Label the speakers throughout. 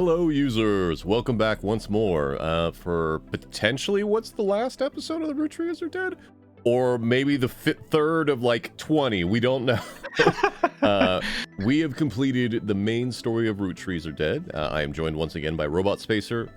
Speaker 1: Hello, users. Welcome back once more for potentially what's the last episode of the Roottrees Are Dead? Or maybe the third of like 20. We don't know. We have completed the main story of Roottrees Are Dead. I am joined once again by robotspacer.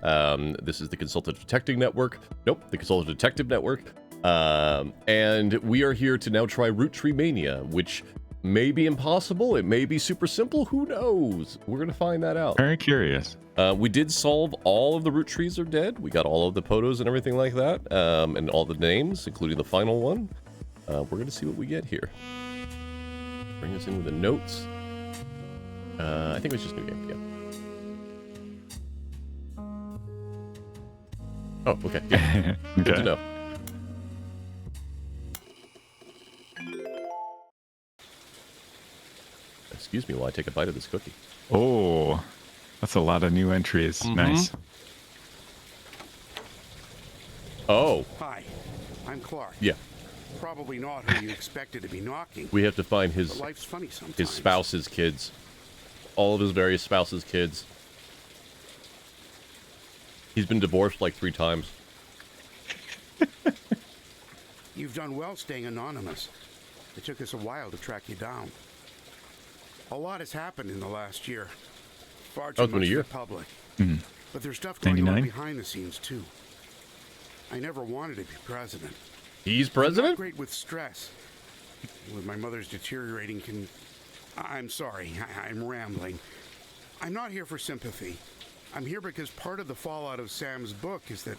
Speaker 1: This is the Consultative Detective Network. Nope, the Consultative Detective Network. And we are here to now try Roottree Mania, which may be impossible. It may be super simple. Who knows? We're going to find that out.
Speaker 2: Very curious.
Speaker 1: We did solve all of the Rootrees Are Dead. We got all of the photos and everything like that, and all the names, including the final one. We're going to see what we get here. Bring us in with the notes. I think it was just new game, yeah. Oh, okay. Yeah. Good to know. Excuse me while I take a bite of this cookie.
Speaker 2: Oh, that's a lot of new entries. Mm-hmm. Nice.
Speaker 1: Oh.
Speaker 3: Hi, I'm Clark.
Speaker 1: Yeah.
Speaker 3: Probably not who you expected to be knocking.
Speaker 1: We have to find his
Speaker 3: life's funny sometimes.
Speaker 1: His spouse's kids. All of his various spouse's kids. He's been divorced like 3 times.
Speaker 3: You've done well staying anonymous. It took us a while to track you down. A lot has happened in the last year. Far too much for the public.
Speaker 2: Mm-hmm.
Speaker 3: But there's stuff going
Speaker 2: 99?
Speaker 3: on behind the scenes too. I never wanted to be president.
Speaker 1: He's president?
Speaker 3: I'm not great with stress. With my mother's deteriorating I'm sorry, I'm rambling. I'm not here for sympathy. I'm here because part of the fallout of Sam's book is that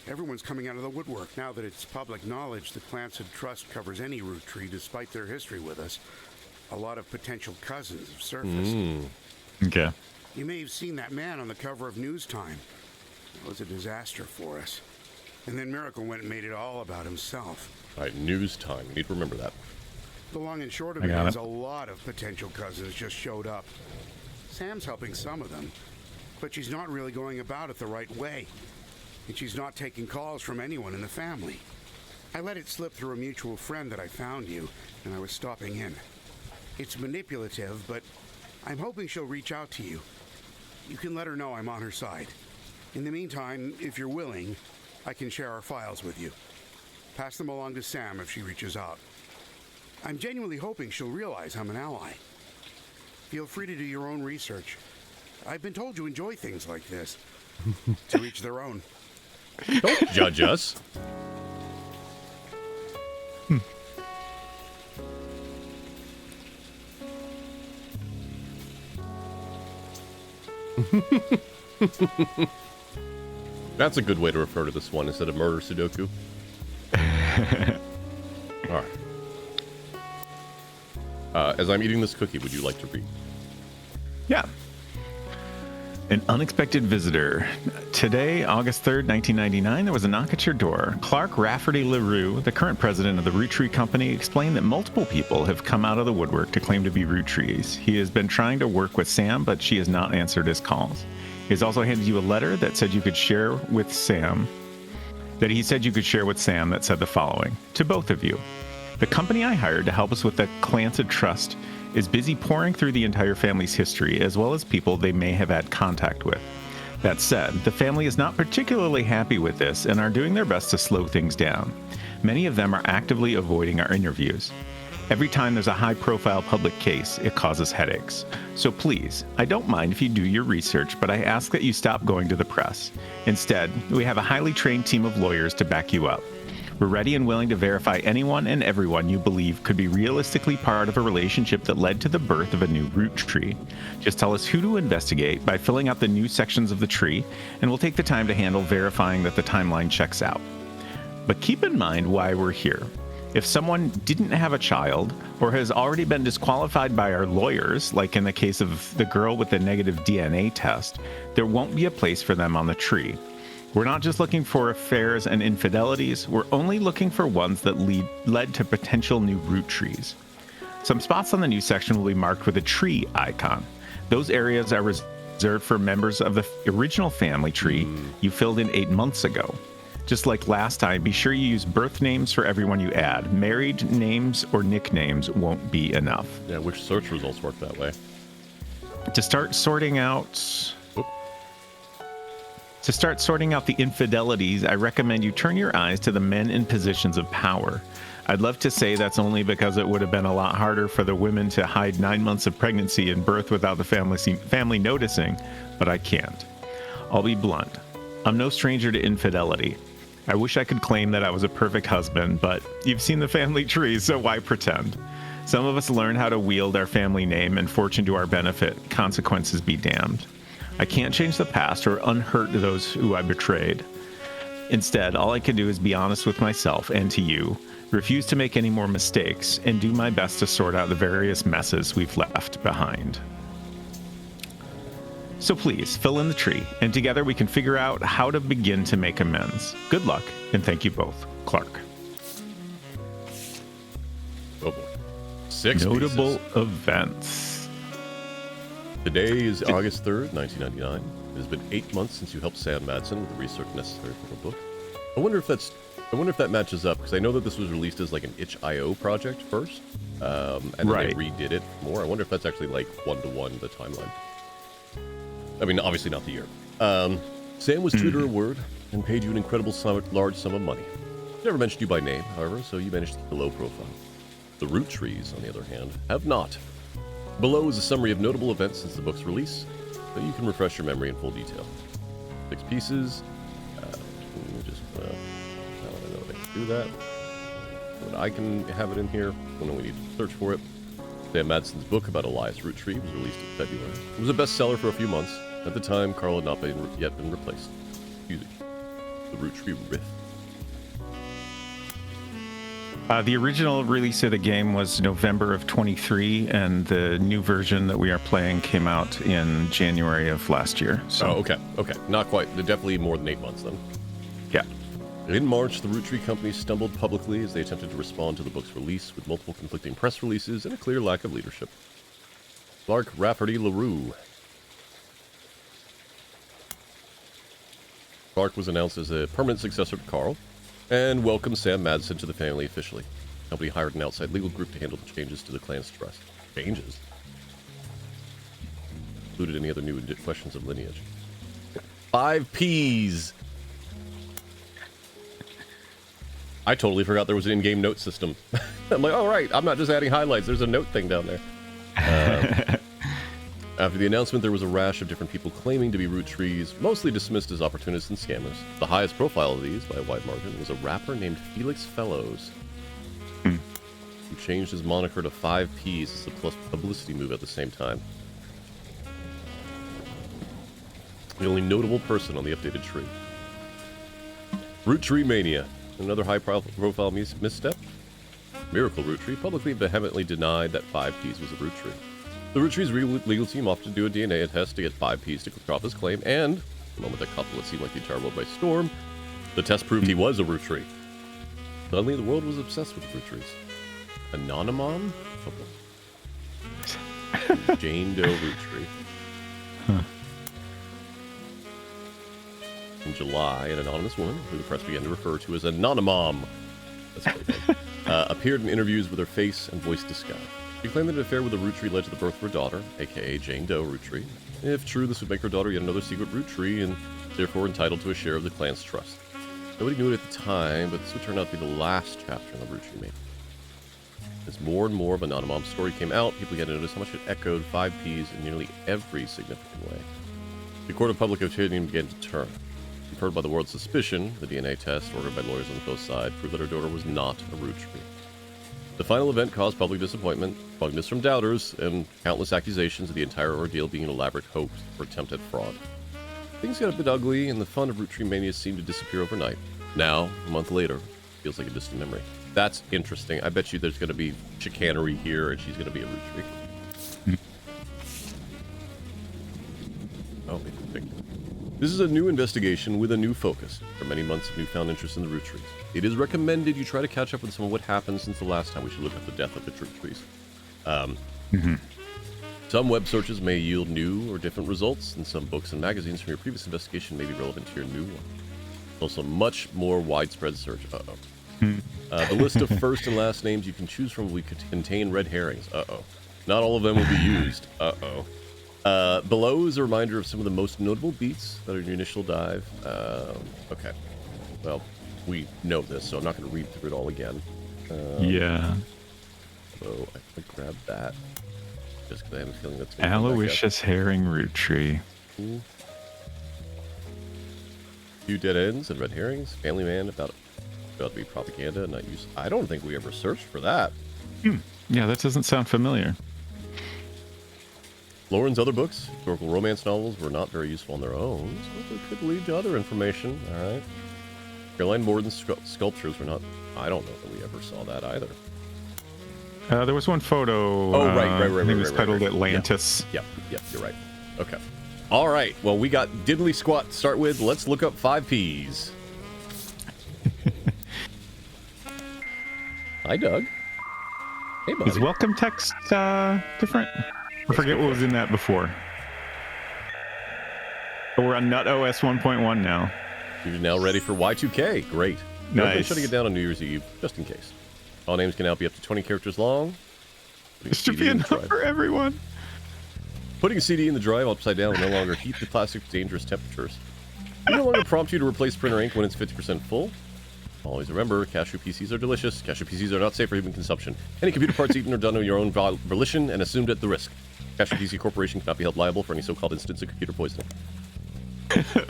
Speaker 3: everyone's coming out of the woodwork now that it's public knowledge that Clancy Trust covers any Roottree despite their history with us. A lot of potential cousins have surfaced.
Speaker 2: Okay.
Speaker 3: You may have seen that man on the cover of News Time. It was a disaster for us. And then Miracle went and made it all about himself.
Speaker 1: All right, News Time. We need to remember that.
Speaker 3: The long and short of it is a lot of potential cousins just showed up. Sam's helping some of them, but she's not really going about it the right way. And she's not taking calls from anyone in the family. I let it slip through a mutual friend that I found you, and I was stopping in. It's manipulative, but I'm hoping she'll reach out to you. You can let her know I'm on her side. In the meantime, if you're willing, I can share our files with you. Pass them along to Sam if she reaches out. I'm genuinely hoping she'll realize I'm an ally. Feel free to do your own research. I've been told you enjoy things like this. To each their own.
Speaker 1: Don't judge us. That's a good way to refer to this one instead of murder Sudoku. All right. As I'm eating this cookie, would you like to read?
Speaker 2: Yeah. An unexpected visitor. Today, August 3rd, 1999, there was a knock at your door. Clark Rafferty LaRue, the current president of the Roottree Company, explained that multiple people have come out of the woodwork to claim to be Rootrees. He has been trying to work with Sam, but she has not answered his calls. He has also handed you a letter that said you could share with Sam, that said the following. To both of you. The company I hired to help us with the Clancy Trust is busy pouring through the entire family's history, as well as people they may have had contact with. That said, the family is not particularly happy with this and are doing their best to slow things down. Many of them are actively avoiding our interviews. Every time there's a high-profile public case, it causes headaches. So please, I don't mind if you do your research, but I ask that you stop going to the press. Instead, we have a highly trained team of lawyers to back you up. We're ready and willing to verify anyone and everyone you believe could be realistically part of a relationship that led to the birth of a new root tree. Just tell us who to investigate by filling out the new sections of the tree, and we'll take the time to handle verifying that the timeline checks out. But keep in mind why we're here. If someone didn't have a child or has already been disqualified by our lawyers, like in the case of the girl with the negative DNA test, there won't be a place for them on the tree. We're not just looking for affairs and infidelities, we're only looking for ones that led to potential new root trees. Some spots on the new section will be marked with a tree icon. Those areas are reserved for members of the original family tree you filled in 8 months ago. Just like last time, be sure you use birth names for everyone you add. Married names or nicknames won't be enough.
Speaker 1: Yeah, which search results work that way?
Speaker 2: To start sorting out... To start sorting out the infidelities, I recommend you turn your eyes to the men in positions of power. I'd love to say that's only because it would have been a lot harder for the women to hide 9 months of pregnancy and birth without the family noticing, but I can't. I'll be blunt. I'm no stranger to infidelity. I wish I could claim that I was a perfect husband, but you've seen the family tree, so why pretend? Some of us learn how to wield our family name and fortune to our benefit. Consequences be damned. I can't change the past or unhurt those who I betrayed. Instead, all I can do is be honest with myself and to you, refuse to make any more mistakes, and do my best to sort out the various messes we've left behind. So please, fill in the tree, and together we can figure out how to begin to make amends. Good luck, and thank you both. Clark.
Speaker 1: Oh boy. 6
Speaker 2: Notable
Speaker 1: pieces.
Speaker 2: events.
Speaker 1: Today is August 3rd, 1999. It has been 8 months since you helped Sam Madsen with the research necessary for the book. I wonder if that matches up, because I know that this was released as like an itch.io project first, and then they redid it more. I wonder if that's actually like one-to-one the timeline. I mean, obviously not the year. Sam was true to her word and paid you an incredible large sum of money. Never mentioned you by name, however, so you managed to keep a low profile. The Roottrees, on the other hand, have not. Below is a summary of notable events since the book's release, so you can refresh your memory in full detail. 6 pieces. I don't know if I can do that. But I can have it in here when we need to search for it. Sam Madsen's book about Elias Roottree was released in February. It was a bestseller for a few months. At the time, Carl had not yet been replaced. Music. The Roottree Riff.
Speaker 2: The original release of the game was November of 23, and the new version that we are playing came out in January of last year. So.
Speaker 1: Oh, okay. Okay. Not quite. Definitely more than 8 months then.
Speaker 2: Yeah.
Speaker 1: In March, the Roottree company stumbled publicly as they attempted to respond to the book's release with multiple conflicting press releases and a clear lack of leadership. Clark Rafferty LaRue. Clark was announced as a permanent successor to Carl and welcomed Sam Madsen to the family officially. The company hired an outside legal group to handle the changes to the clan's trust. Changes? Included any other new questions of lineage. 5 Ps. I totally forgot there was an in-game note system. I'm like, oh, right, I'm not just adding highlights. There's a note thing down there. After the announcement, there was a rash of different people claiming to be Roottrees, mostly dismissed as opportunists and scammers. The highest profile of these, by a wide margin, was a rapper named Felix Fellows, who changed his moniker to 5 Ps as a publicity move at the same time. The only notable person on the updated tree. Roottree Mania. Another high-profile misstep. Miracle Roottree publicly vehemently denied that 5 Ps was a Roottree. The Rootree's legal team offered to do a DNA test to get 5 Ps to drop his claim, and, the moment that coupled it seemed like the entire world by storm, the test proved he was a Roottree. Suddenly, the world was obsessed with the Rootrees. Anonymom? Oh, Jane Doe Roottree.
Speaker 2: Huh.
Speaker 1: In July, an anonymous woman, who the press began to refer to as Anonymom, appeared in interviews with her face and voice disguised. She claimed that an affair with a Roottree led to the birth of her daughter, aka Jane Doe Roottree. If true, this would make her daughter yet another secret Roottree, and therefore entitled to a share of the clan's trust. Nobody knew it at the time, but this would turn out to be the last chapter in the Roottree Mania. As more and more of Anonymom's story came out, people began to notice how much it echoed 5 Ps in nearly every significant way. The court of public opinion began to turn. Conferred by the world's suspicion, the DNA test, ordered by lawyers on both sides, proved that her daughter was not a Roottree. The final event caused public disappointment, bugness from doubters, and countless accusations of the entire ordeal being an elaborate hoax or attempt at fraud. Things got a bit ugly, and the fun of Roottree Mania seemed to disappear overnight. Now, a month later, feels like a distant memory. That's interesting. I bet you there's going to be chicanery here, and she's going to be a Roottree. Oh, maybe. This is a new investigation with a new focus. For many months of newfound interest in the Rootrees. It is recommended you try to catch up with some of what happened since the last time we should look at the death of the Rootrees. Some web searches may yield new or different results, and some books and magazines from your previous investigation may be relevant to your new one. Also, much more widespread search. The list of first and last names you can choose from will contain red herrings. Not all of them will be used. Below is a reminder of some of the most notable beats that are in your initial dive. Okay. Well, we know this, so I'm not going to read through it all again.
Speaker 2: Yeah.
Speaker 1: So I can grab that. Just because I have a feeling that's
Speaker 2: Aloysius herring root tree.
Speaker 1: Few dead ends and red herrings. Family man about to be propaganda and not use. I don't think we ever searched for that.
Speaker 2: Yeah, that doesn't sound familiar.
Speaker 1: Lauren's other books, historical romance novels, were not very useful on their own, so they could lead to other information. All right. Caroline Morden's sculptures were not. I don't know that we ever saw that either.
Speaker 2: There was one photo.
Speaker 1: Oh, right.
Speaker 2: It was titled Atlantis.
Speaker 1: Yep, you're right. Okay. All right. Well, we got diddly squat to start with. Let's look up 5Ps. Hi, Doug. Hey, buddy.
Speaker 2: Is welcome text different? I forget what was in that before. But we're on NutOS 1.1 now.
Speaker 1: You're now ready for Y2K. Great.
Speaker 2: Nice.
Speaker 1: Shutting it down on New Year's Eve, just in case. All names can now be up to 20 characters long.
Speaker 2: This should be enough for everyone.
Speaker 1: Putting a CD in the drive upside down will no longer heat the plastic to dangerous temperatures. It no longer prompt you to replace printer ink when it's 50% full. Always remember, cashew PCs are delicious. Cashew PCs are not safe for human consumption. Any computer parts eaten or done on your own volition and assumed at the risk. Cashew PC Corporation cannot be held liable for any so-called instance of computer poisoning.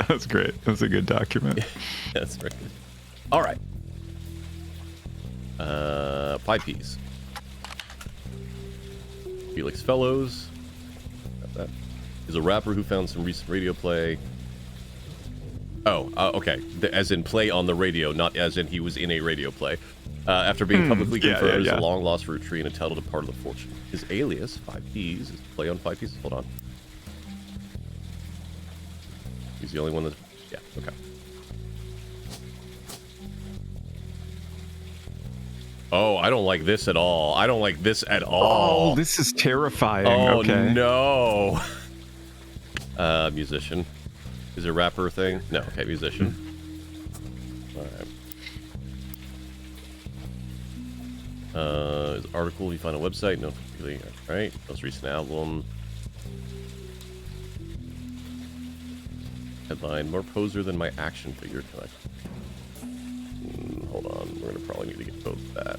Speaker 2: That's great. That's a good document.
Speaker 1: That's very good. All right. 5Ps. Felix Fellows. Got that. Is a rapper who found some recent radio play. Oh, okay. As in play on the radio, not as in he was in a radio play. After being publicly confirmed as a long-lost Roottreee and entitled to part of the fortune. His alias, 5Ps, is play on 5Ps. Hold on. He's the only one that's... Yeah, okay. Oh, I don't like this at all. I don't like this at all.
Speaker 2: Oh, this is terrifying.
Speaker 1: Oh,
Speaker 2: okay.
Speaker 1: no. Musician. Is it a rapper thing? No, okay, musician. All right. Is article you find on a website? No, really. All right. Most recent album. Headline: more poser than my action figure collection. Hold on, we're gonna probably need to get both that.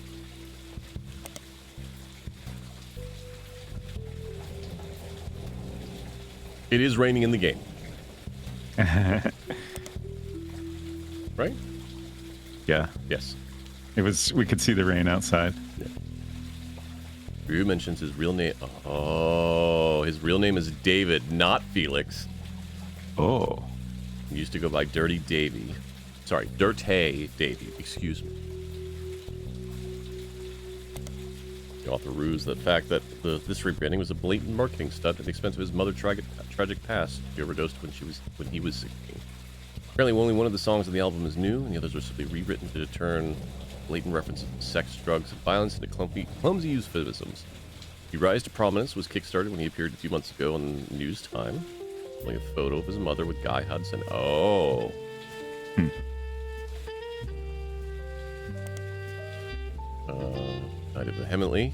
Speaker 1: It is raining in the game. Right?
Speaker 2: Yeah.
Speaker 1: Yes.
Speaker 2: It was. We could see the rain outside.
Speaker 1: Yeah. Drew mentions his real name. Oh, his real name is David, not Felix.
Speaker 2: Oh.
Speaker 1: He used to go by Dirty Davy. Sorry, Dirty Davy. Excuse me. The author rues the fact that this rebranding was a blatant marketing stunt at the expense of his mother's tragic past. She overdosed when he was 16. Apparently, only one of the songs on the album is new, and the others are simply rewritten to turn blatant references to sex, drugs, and violence into clumsy euphemisms. His rise to prominence was kickstarted when he appeared a few months ago on News Time, holding a photo of his mother with Guy Hudson. Oh. Night of Vehemently.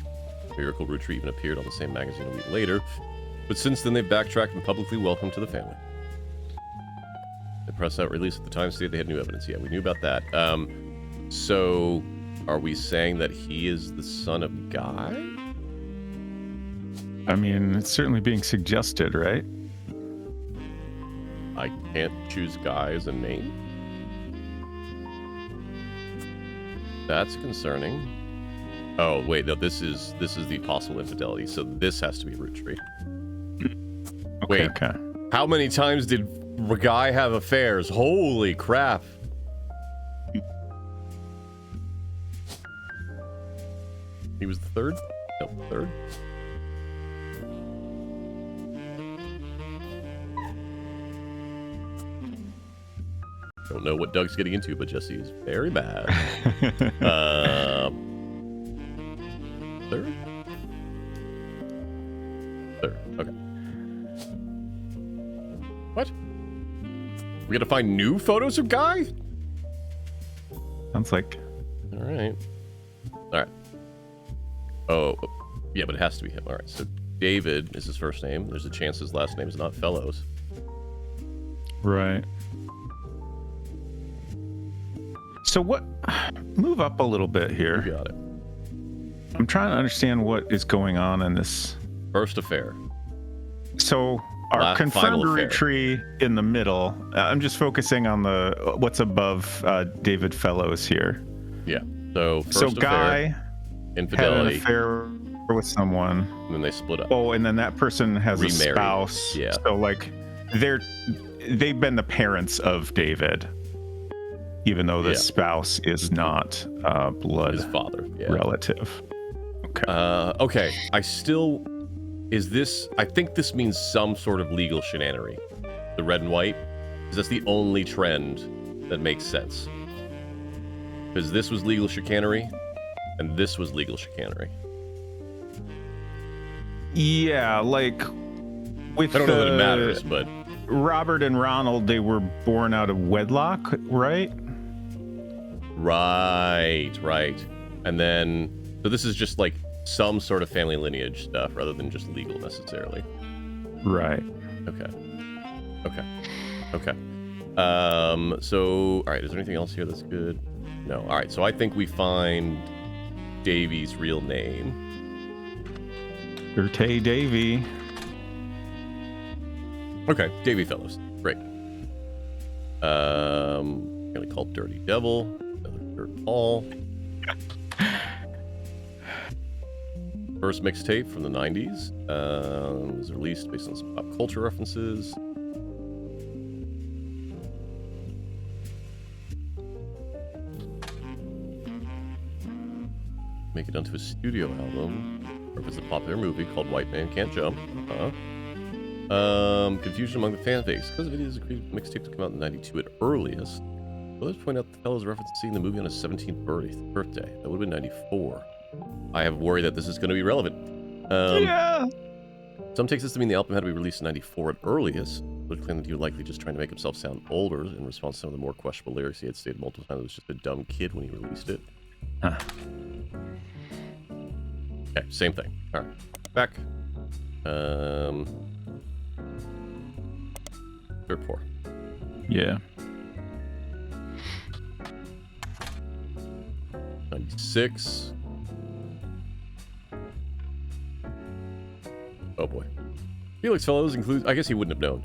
Speaker 1: Miracle Roottree even appeared on the same magazine a week later, but since then they've backtracked and publicly welcomed to the family. The press out release at the time stated they had new evidence. Yeah, we knew about that. So, are we saying that he is the son of Guy?
Speaker 2: I mean, it's certainly being suggested, right?
Speaker 1: I can't choose Guy as a name? That's concerning. Oh, wait, no, this is the possible infidelity, so this has to be Roottree. Wait,
Speaker 2: okay.
Speaker 1: How many times did Guy have affairs? Holy crap. He was the third? No, third? Don't know what Doug's getting into, but Jesse is very bad. Third? Third, okay. What? We gotta find new photos of Guy?
Speaker 2: Sounds like.
Speaker 1: Alright. Alright. Oh, yeah, but it has to be him. Alright, so David is his first name. There's a chance his last name is not Fellows.
Speaker 2: Right. So what? Move up a little bit here.
Speaker 1: You got it.
Speaker 2: I'm trying to understand what is going on in this.
Speaker 1: First affair.
Speaker 2: So our confirmed Rootree in the middle. I'm just focusing on the what's above David Fellows here.
Speaker 1: Yeah. So first affair,
Speaker 2: Guy
Speaker 1: infidelity,
Speaker 2: had an affair with someone,
Speaker 1: and then they split up.
Speaker 2: Oh, and then that person has
Speaker 1: Remarried.
Speaker 2: A spouse.
Speaker 1: Yeah.
Speaker 2: So like they've been the parents of David, even though the spouse is not blood
Speaker 1: his father
Speaker 2: relative. Okay.
Speaker 1: Okay. I think this means some sort of legal shenanery. The red and white, because that's the only trend that makes sense. Because this was legal chicanery, and this was legal chicanery.
Speaker 2: Yeah, like with
Speaker 1: I don't know that it matters, but
Speaker 2: Robert and Ronald, they were born out of wedlock, right?
Speaker 1: Right. And then, so this is just like some sort of family lineage stuff rather than just legal necessarily.
Speaker 2: Right.
Speaker 1: Okay. So, all right, is there anything else here that's good? No. All right, so I think we find Davy's real name.
Speaker 2: Dirty Davy.
Speaker 1: Okay, Davy Fellows. Great. Gonna call Dirty Devil. Another Dirt Paul. First mixtape from the 90s. Was released based on some pop culture references. Make it onto a studio album. Reference a popular movie called White Man Can't Jump. Confusion among the fan base. Because of it is a mixtape to come out in 92 at earliest. Let's point out the fellow's reference to seeing the movie on his 17th birthday. That would have been 94. I have worry that this is going to be relevant.
Speaker 2: Yeah.
Speaker 1: Some takes this to mean the album had to be released in 94 at earliest, but claim that he was likely just trying to make himself sound older in response to some of the more questionable lyrics he had stated multiple times. It was just a dumb kid when he released it.
Speaker 2: Huh.
Speaker 1: Okay, same thing. All right, back. Dirt Poor.
Speaker 2: Yeah.
Speaker 1: 96. Oh boy. Felix Fellows includes, I guess he wouldn't have known,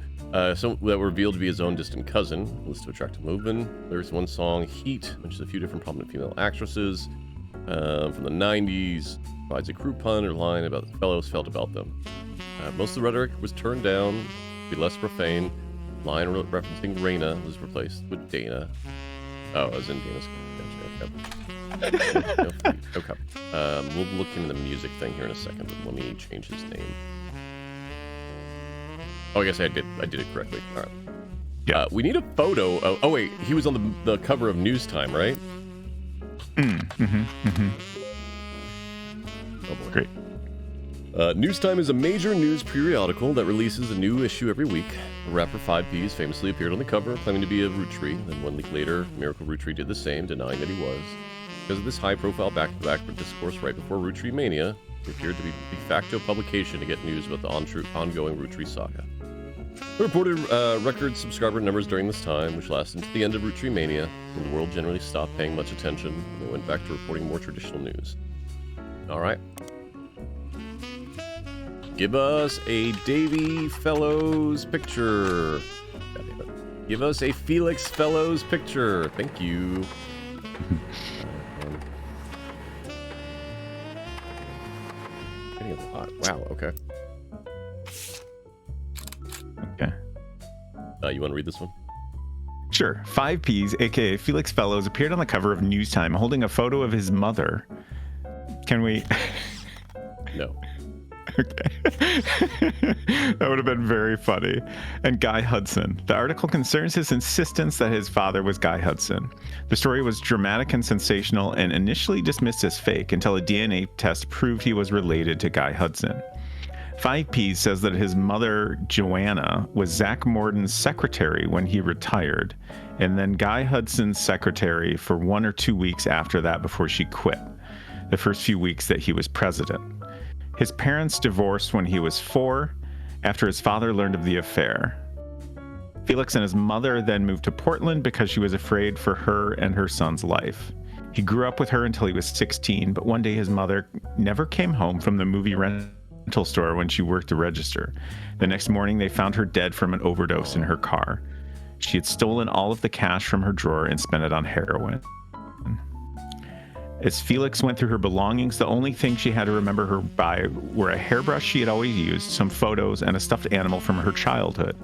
Speaker 1: some that were revealed to be his own distant cousin, list to attract a movement. There's one song, Heat, which is a few different prominent female actresses from the 90s, provides a crude pun or line about the Fellows felt about them. Most of the rhetoric was turned down to be less profane. Line referencing Raina was replaced with Dana. Oh, as in Dana's. Okay. We'll look into the music thing here in a second, but let me change his name. Oh, I guess I did it correctly. All right.
Speaker 2: Yeah.
Speaker 1: We need a photo of... Oh, wait. He was on the cover of News Time, right? Oh, boy.
Speaker 2: Great.
Speaker 1: News Time is a major news periodical that releases a new issue every week. The rapper 5Ps famously appeared on the cover, claiming to be a Rootree. Then 1 week later, Miracle Roottree did the same, denying that he was. Because of this high-profile back-to-back discourse right before Roottree Mania, it appeared to be de facto publication to get news about the ongoing Roottree saga. It reported record subscriber numbers during this time, which lasted until the end of Roottree Mania, when the world generally stopped paying much attention, and they went back to reporting more traditional news. All right. Give us a Davy Fellows picture. God damn it. Give us a Felix Fellows picture. Thank you. Getting hot. Wow, okay.
Speaker 2: Okay.
Speaker 1: You want to read this one?
Speaker 2: Sure. 5Ps, aka Felix Fellows, appeared on the cover of News Time holding a photo of his mother. Can we...
Speaker 1: No.
Speaker 2: Okay. That would have been very funny. And Guy Hudson. The article concerns his insistence that his father was Guy Hudson. The story was dramatic and sensational and initially dismissed as fake until a DNA test proved he was related to Guy Hudson. 5P says that his mother, Joanna, was Zach Morton's secretary when he retired, and then Guy Hudson's secretary for 1 or 2 weeks after that before she quit, the first few weeks that he was president. His parents divorced when he was 4 after his father learned of the affair. Felix and his mother then moved to Portland because she was afraid for her and her son's life. He grew up with her until he was 16, but one day his mother never came home from the movie rental store when she worked the register. The next morning, they found her dead from an overdose in her car. She had stolen all of the cash from her drawer and spent it on heroin. As Felix went through her belongings, the only thing she had to remember her by were a hairbrush she had always used, some photos, and a stuffed animal from her childhood.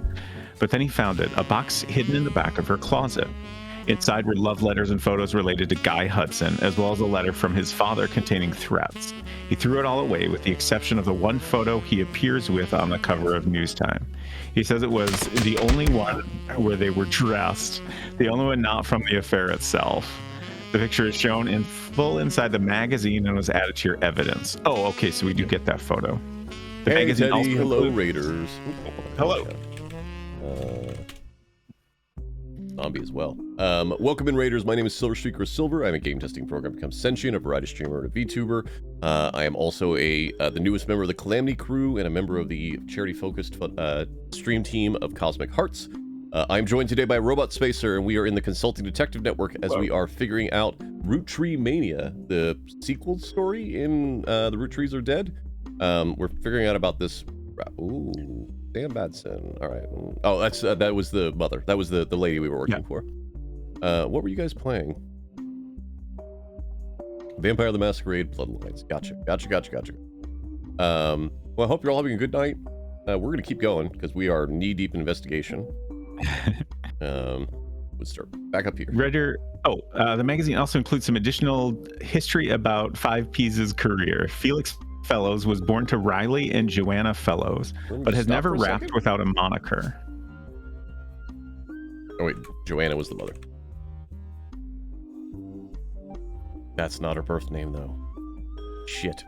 Speaker 2: But then he found it, a box hidden in the back of her closet. Inside were love letters and photos related to Guy Hudson, as well as a letter from his father containing threats. He threw it all away, with the exception of the one photo he appears with on the cover of Newstime. He says it was the only one where they were dressed, the only one not from the affair itself. The picture is shown in full inside the magazine and was added to your evidence. Oh, okay, so we do get that photo. The
Speaker 1: Hey,
Speaker 2: magazine
Speaker 1: Teddy,
Speaker 2: also
Speaker 1: hello,
Speaker 2: includes-
Speaker 1: Raiders.
Speaker 2: Hello.
Speaker 1: Zombie as well. Welcome in, Raiders. My name is Silverstreaker Silver. I'm a game testing program become sentient, a variety streamer, and a VTuber. I am also the newest member of the Calamity Crew and a member of the charity-focused stream team of Cosmic Hearts. I'm joined today by Robotspacer, and we are in the Consulting Detective Network as we are figuring out Roottree Mania, the sequel story in The Roottrees Are Dead. We're figuring out about this. Ooh, Sam Badson. All right. Oh, that was the mother. That was the lady we were working for. What were you guys playing? Vampire the Masquerade, Bloodlines. Gotcha. Well, I hope you're all having a good night. We're going to keep going because we are knee-deep in investigation. Let's start back up here.
Speaker 2: The magazine also includes some additional history about 5P's career. Felix Fellows was born to Riley and Joanna Fellows, but has never rapped without a moniker.
Speaker 1: Oh wait, Joanna was the mother. That's not her birth name though. Shit.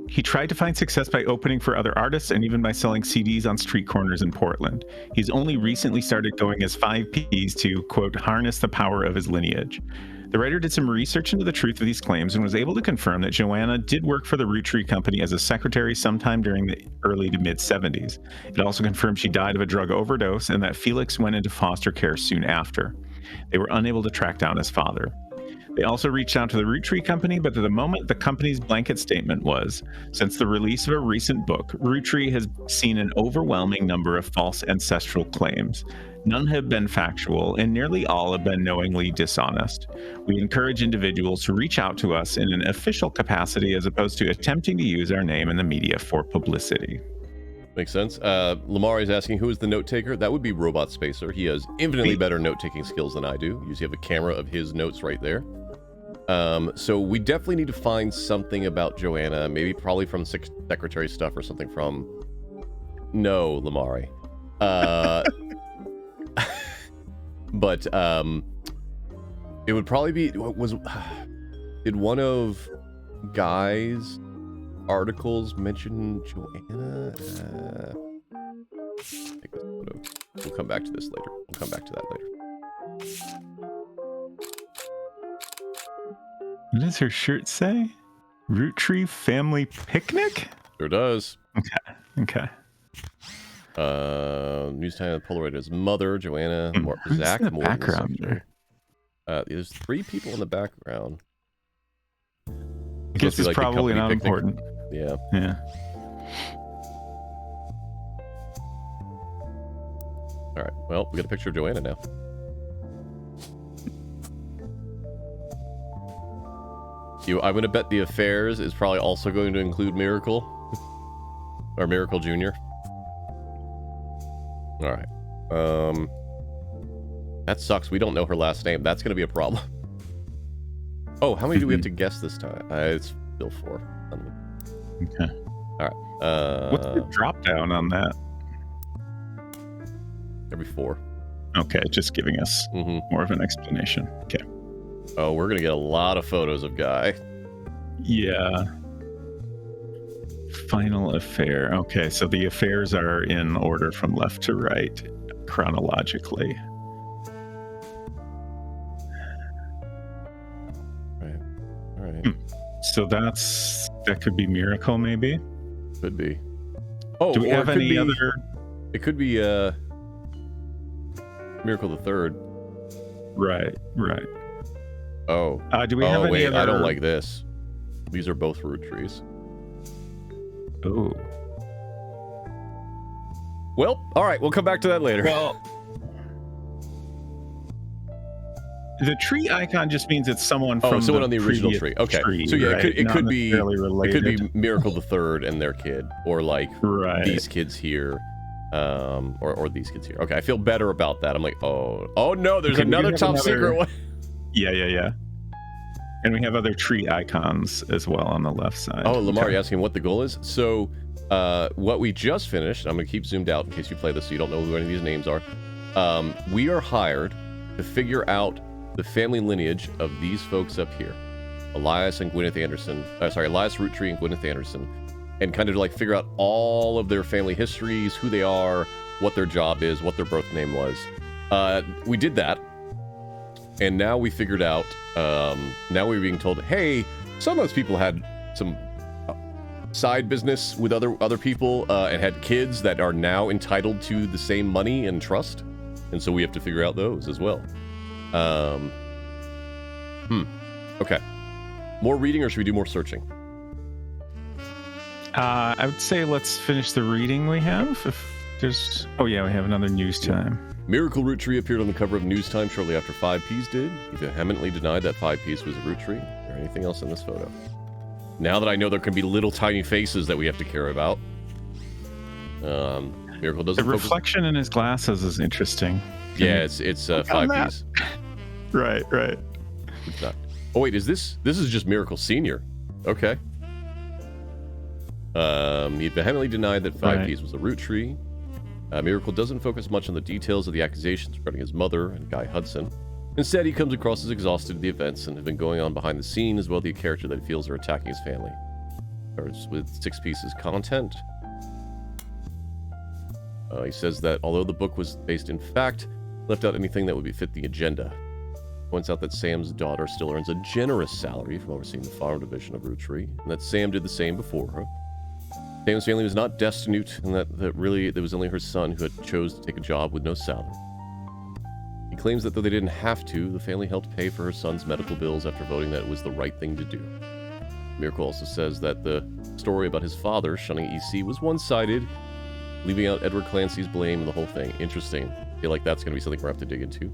Speaker 2: He tried to find success by opening for other artists and even by selling CDs on street corners in Portland. He's only recently started going as 5Ps to, quote, harness the power of his lineage. The writer did some research into the truth of these claims and was able to confirm that Joanna did work for the Roottree Company as a secretary sometime during the early to mid-70s. It also confirmed she died of a drug overdose and that Felix went into foster care soon after. They were unable to track down his father. They also reached out to the Roottree Company, but at the moment, the company's blanket statement was, since the release of a recent book, Roottree has seen an overwhelming number of false ancestral claims. None have been factual, and nearly all have been knowingly dishonest. We encourage individuals to reach out to us in an official capacity as opposed to attempting to use our name in the media for publicity.
Speaker 1: Makes sense. Lamar is asking, who is the note taker? That would be Robotspacer. He has infinitely better note-taking skills than I do. You usually have a camera of his notes right there. So we definitely need to find something about Joanna, maybe probably from secretary stuff or something from... No, Lamari. But, it would probably be... Did one of Guy's articles mention Joanna? Take this photo. We'll come back to this later. We'll come back to that later.
Speaker 2: What does her shirt say? Roottree Family Picnic?
Speaker 1: Sure does.
Speaker 2: Okay.
Speaker 1: News time Polaroid is mother, Joanna, Zach
Speaker 2: in the
Speaker 1: Morton.
Speaker 2: background there?
Speaker 1: There's 3 people in the background.
Speaker 2: I guess it's
Speaker 1: like
Speaker 2: probably not
Speaker 1: picnic.
Speaker 2: important.
Speaker 1: Yeah. All right. Well, we got a picture of Joanna now. I'm going to bet the affairs is probably also going to include Miracle. Or Miracle Jr. All right. That sucks. We don't know her last name. That's going to be a problem. Oh, how many do we have to guess this time? It's still 4.
Speaker 2: Okay.
Speaker 1: All right.
Speaker 2: What's the drop down on that?
Speaker 1: Every 4.
Speaker 2: Okay, just giving us more of an explanation. Okay.
Speaker 1: Oh, we're going to get a lot of photos of Guy.
Speaker 2: Yeah. final affair. Okay, so the affairs are in order from left to right, chronologically.
Speaker 1: Right. All right.
Speaker 2: So that could be Miracle, maybe.
Speaker 1: Could be. Oh,
Speaker 2: do we have any other?
Speaker 1: It could be Miracle the Third.
Speaker 2: Right.
Speaker 1: Oh.
Speaker 2: Do we have any other?
Speaker 1: I don't like this. These are both Roottrees.
Speaker 2: Oh.
Speaker 1: Well, all right. We'll come back to that later.
Speaker 2: Well, the tree icon just means it's someone from
Speaker 1: someone on the original tree. Okay.
Speaker 2: Tree,
Speaker 1: so yeah,
Speaker 2: right?
Speaker 1: it could be
Speaker 2: related.
Speaker 1: it could be Miracle the Third and their kid, or like these kids here, or these kids here. Okay, I feel better about that. I'm like, oh no, there's another top secret one.
Speaker 2: Yeah. And we have other tree icons as well on the left side.
Speaker 1: Oh, Lamar, you're asking what the goal is? So, what we just finished, I'm going to keep zoomed out in case you play this so you don't know who any of these names are. We are hired to figure out the family lineage of these folks up here. Elias and Gwyneth Anderson. Elias Roottree and Gwyneth Anderson. And kind of like figure out all of their family histories, who they are, what their job is, what their birth name was. We did that. And now we figured out, now we're being told, hey, some of those people had some side business with other people and had kids that are now entitled to the same money and trust. And so we have to figure out those as well. Okay. More reading, or should we do more searching?
Speaker 2: I would say let's finish the reading we have. If there's... Oh yeah, we have another news time.
Speaker 1: Miracle Roottree appeared on the cover of News Time shortly after 5Ps did. He vehemently denied that 5Ps was a Roottree or anything else in this photo. Now that I know there can be little tiny faces that we have to care about. Miracle doesn't
Speaker 2: The reflection in his glasses is interesting.
Speaker 1: Yeah, it's 5Ps.
Speaker 2: Right.
Speaker 1: It's not. Oh wait, this is just Miracle Senior. Okay. He vehemently denied that 5Ps was a Roottree. Miracle doesn't focus much on the details of the accusations regarding his mother and Guy Hudson. Instead, he comes across as exhausted at the events and have been going on behind the scene, as well as the character that he feels are attacking his family. Starts with 6 pieces content. He says that although the book was based in fact, left out anything that would fit the agenda. Points out that Sam's daughter still earns a generous salary from overseeing the farm division of Roottree, and that Sam did the same before her. Sam's family was not destitute, and that really it was only her son who had chose to take a job with no salary. He claims that though they didn't have to, the family helped pay for her son's medical bills after voting that it was the right thing to do. Miracle also says that the story about his father shunning EC was one-sided, leaving out Edward Clancy's blame and the whole thing. Interesting. I feel like that's going to be something we're going to have to dig into.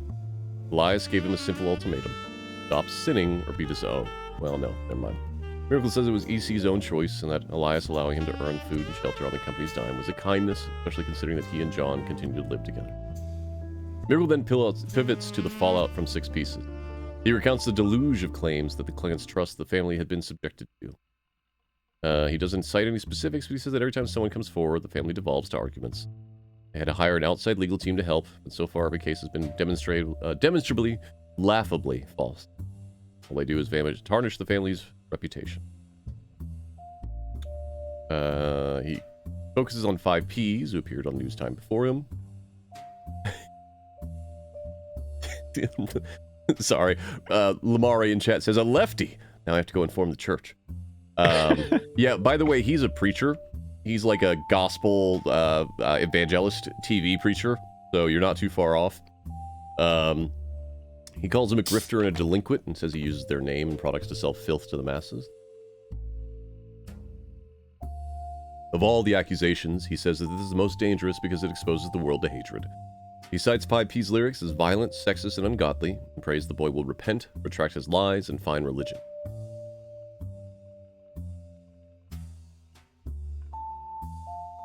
Speaker 1: Elias gave him a simple ultimatum. Stop sinning or be disowned. Well, no, never mind. Miracle says it was EC's own choice, and that Elias allowing him to earn food and shelter on the company's dime was a kindness, especially considering that he and John continued to live together. Miracle then pivots to the fallout from 6 pieces. He recounts the deluge of claims that the Clans trust the family had been subjected to. He doesn't cite any specifics, but he says that every time someone comes forward, the family devolves to arguments. They had to hire an outside legal team to help, and so far every case has been demonstrably, laughably false. All they do is tarnish the family's reputation. He focuses on 5Ps, who appeared on News Time before him. Sorry. Lamari in chat says, a lefty. Now I have to go inform the church. Yeah, by the way, he's a preacher. He's like a gospel evangelist TV preacher, so you're not too far off. He calls him a grifter and a delinquent and says he uses their name and products to sell filth to the masses. Of all the accusations, he says that this is the most dangerous because it exposes the world to hatred. He cites 5P's lyrics as violent, sexist, and ungodly, and prays the boy will repent, retract his lies, and find religion.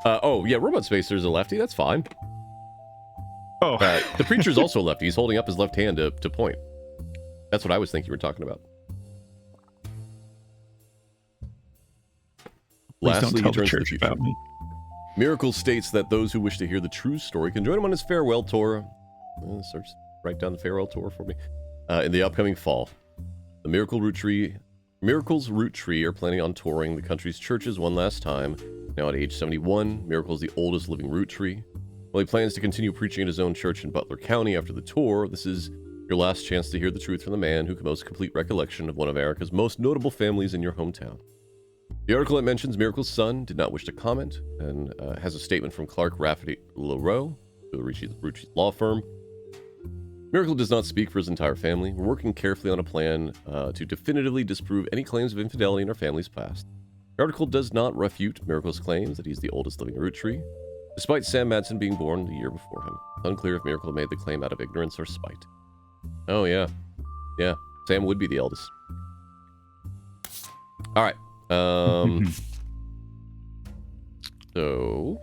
Speaker 1: Oh, yeah, robotspacer is a lefty, that's fine.
Speaker 2: Oh.
Speaker 1: The preacher's also a lefty. He's holding up his left hand to point. That's what I was thinking you were talking about. Lastly, he turns to the future. Miracle states that those who wish to hear the true story can join him on his farewell tour. Write down the farewell tour for me. In the upcoming fall. The Miracle Roottree Miracle's Roottree are planning on touring the country's churches one last time. Now at age 71, Miracle is the oldest living Roottree. While he plans to continue preaching at his own church in Butler County after the tour, this is your last chance to hear the truth from the man who can boast complete recollection of one of America's most notable families in your hometown. The article that mentions Miracle's son did not wish to comment, and has a statement from Clark Rafferty LaRoe, the Roottree law firm. Miracle does not speak for his entire family. We're working carefully on a plan to definitively disprove any claims of infidelity in our family's past. The article does not refute Miracle's claims that he's the oldest living Roottree, despite Sam Madsen being born the year before him. It's unclear if Miracle made the claim out of ignorance or spite. Oh, yeah. Yeah, Sam would be the eldest. All right. So,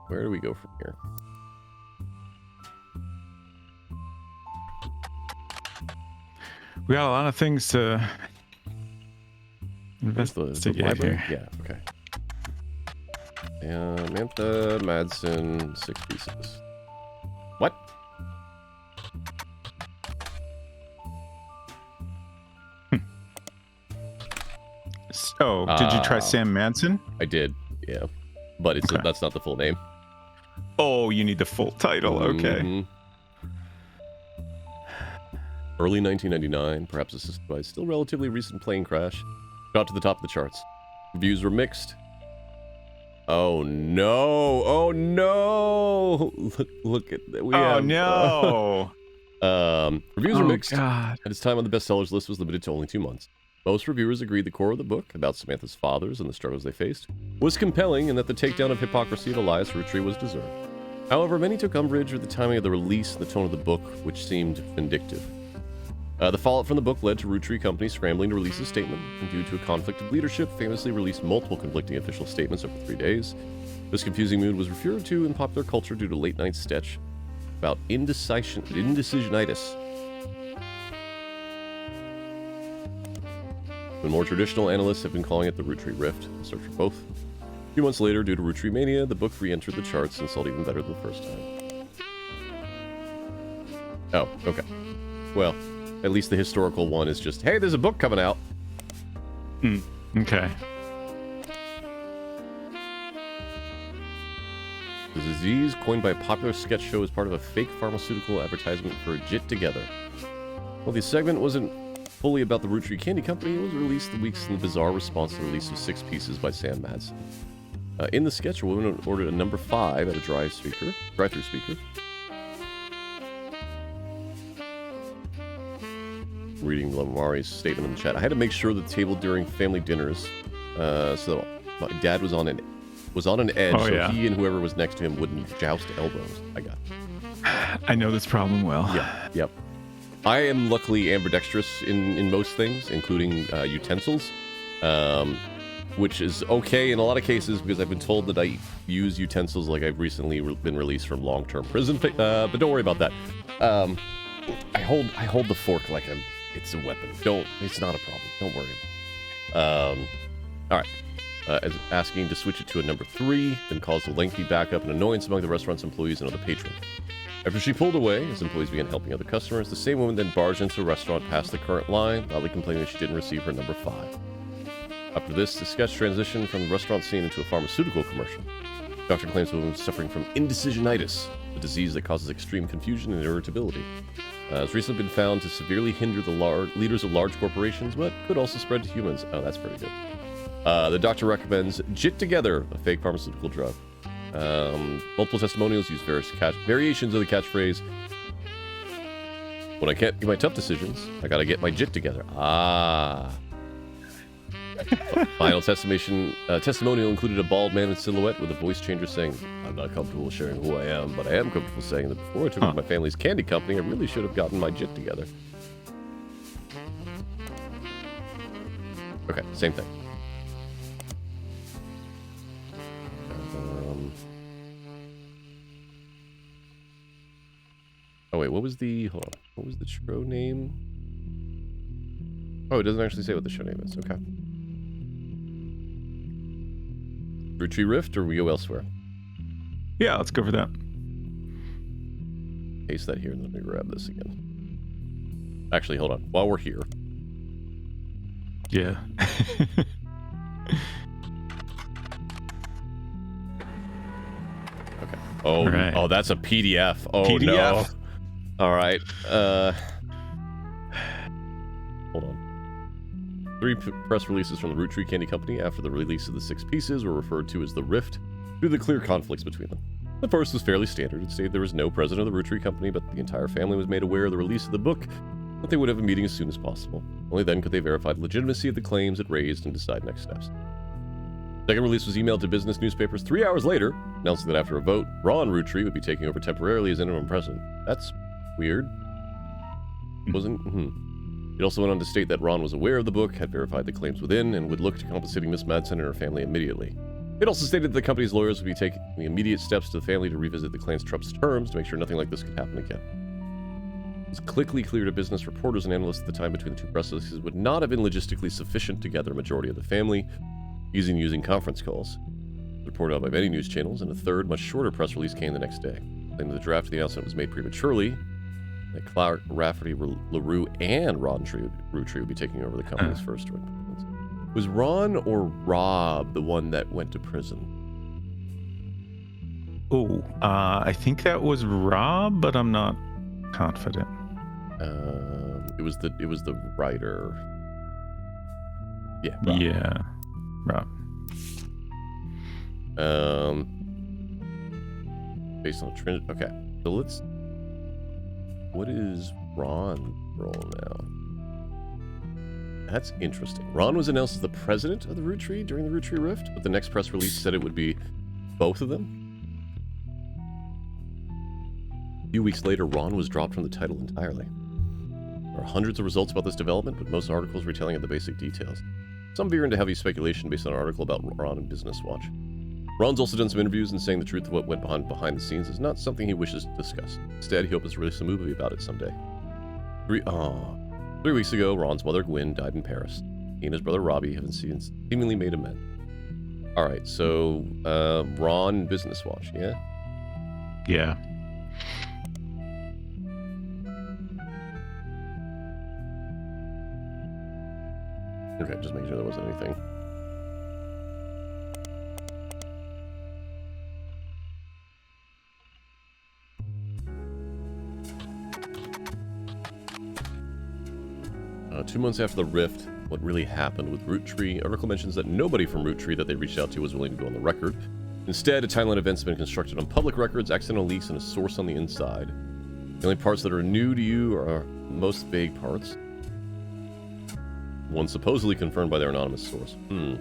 Speaker 1: where do we go from here?
Speaker 2: We got a lot of things to
Speaker 1: investigate here. Yeah, okay. Samantha Madsen, 6 pieces. What?
Speaker 2: So, did you try Sam Madsen?
Speaker 1: I did, yeah. But it's that's not the full name.
Speaker 2: Oh, you need the full title, okay.
Speaker 1: Mm-hmm. Early 1999, perhaps assisted by a still relatively recent plane crash, got to the top of the charts. Reviews were mixed. Oh no! Oh no! Look at that. Reviews were mixed,
Speaker 2: God.
Speaker 1: and its time on the bestsellers list was limited to only 2 months. Most reviewers agreed the core of the book, about Samantha's fathers and the struggles they faced, was compelling and that the takedown of hypocrisy of Elias Roottree was deserved. However, many took umbrage with the timing of the release and the tone of the book, which seemed vindictive. The fallout from the book led to Roottree Company scrambling to release a statement, and due to a conflict of leadership, famously released multiple conflicting official statements over 3 days. This confusing mood was referred to in popular culture due to a late-night sketch about indecisionitis. When more traditional analysts have been calling it the Roottree Rift, a search for both. A few months later, due to Roottree Mania, the book re-entered the charts and sold even better than the first time. Oh, okay. Well, at least the historical one is just, hey, there's a book coming out.
Speaker 2: Okay.
Speaker 1: The disease, coined by a popular sketch show as part of a fake pharmaceutical advertisement for a JIT Together. Well, the segment wasn't fully about the Roottree Candy Company. It was released the weeks in the bizarre response to the release of 6 pieces by Sam Madsen. In the sketch, a woman ordered a number 5 at a drive-through speaker. Reading Lamari's statement in the chat. I had to make sure the table during family dinners, so my dad was on an edge, he and whoever was next to him wouldn't joust elbows. I got it.
Speaker 2: I know this problem well.
Speaker 1: Yeah, yep. I am luckily ambidextrous in most things, including utensils, which is okay in a lot of cases because I've been told that I use utensils like I've recently been released from long-term prison. But don't worry about that. I hold the fork like it's a weapon. It's not a problem. Don't worry about it. All right. Asking to switch it to a number 3, then caused a lengthy backup and annoyance among the restaurant's employees and other patrons. After she pulled away, as employees began helping other customers, the same woman then barged into the restaurant past the current line, loudly complaining that she didn't receive her number 5. After this, the sketch transitioned from the restaurant scene into a pharmaceutical commercial. The doctor claims the woman was suffering from indecisionitis, a disease that causes extreme confusion and irritability. It's recently been found to severely hinder the leaders of large corporations, but could also spread to humans. Oh, that's pretty good. The doctor recommends JIT Together, a fake pharmaceutical drug. Multiple testimonials use various variations of the catchphrase. When I can't get my tough decisions, I gotta get my JIT together. Final testimonial included a bald man in silhouette with a voice changer saying, "I'm not comfortable sharing who I am, but I am comfortable saying that before I took over my family's candy company, I really should have gotten my JIT together." Okay, same thing. Oh wait, what was the show name? Oh, it doesn't actually say what the show name is. Okay. Roottree Rift, or we go elsewhere?
Speaker 2: Yeah, let's go for that.
Speaker 1: Paste that here, and then let me grab this again. Actually, hold on. While we're here,
Speaker 2: Yeah.
Speaker 1: Okay. Oh,
Speaker 2: right.
Speaker 1: Oh, that's a PDF. Oh,
Speaker 2: PDF.
Speaker 1: no. All right. Hold on. 3 press releases from the Roottree Candy Company after the release of the 6 pieces were referred to as the Rift due to the clear conflicts between them. The first was fairly standard. It stated there was no president of the Roottree Company, but the entire family was made aware of the release of the book, that they would have a meeting as soon as possible. Only then could they verify the legitimacy of the claims it raised and decide next steps. The second release was emailed to business newspapers 3 hours later, announcing that after a vote, Ron Roottree would be taking over temporarily as interim president. That's weird. It also went on to state that Ron was aware of the book, had verified the claims within, and would look to compensating Miss Madsen and her family immediately. It also stated that the company's lawyers would be taking the immediate steps to the family to revisit the Clan's Trust's terms to make sure nothing like this could happen again. It was quickly clear to business reporters and analysts at the time between the 2 press releases would not have been logistically sufficient to gather a majority of the family using conference calls. Reported out by many news channels, and a third, much shorter press release came the next day, claiming the draft of the announcement was made prematurely, that Clark, Rafferty, LaRue, and Ron Roottree would be taking over the company's first joint. Was Ron or Rob the one that went to prison?
Speaker 2: Oh, I think that was Rob, but I'm not confident.
Speaker 1: It was the writer. Yeah. Rob.
Speaker 2: Yeah. Rob.
Speaker 1: Based on a trend. Okay, so let's. What is Ron's role now? That's interesting. Ron was announced as the president of the Roottree during the Roottree Rift, but the next press release said it would be both of them. A few weeks later, Ron was dropped from the title entirely. There are hundreds of results about this development, but most articles retelling of the basic details. Some veer into heavy speculation based on an article about Ron in Business Watch. Ron's also done some interviews and saying the truth of what went behind the scenes is not something he wishes to discuss. Instead, he hopes to release a movie about it someday. 3 weeks ago, Ron's mother Gwen died in Paris. He and his brother Robbie have seemingly made amends. Alright, so Ron Business Watch, yeah?
Speaker 2: Yeah.
Speaker 1: Okay, just making sure there wasn't anything. Two months after the Rift, what really happened with Roottree? Article mentions that nobody from Roottree that they reached out to was willing to go on the record. Instead, a timeline of events have been constructed on public records, accidental leaks, and a source on the inside. The only parts that are new to you are most vague parts. One supposedly confirmed by their anonymous source. The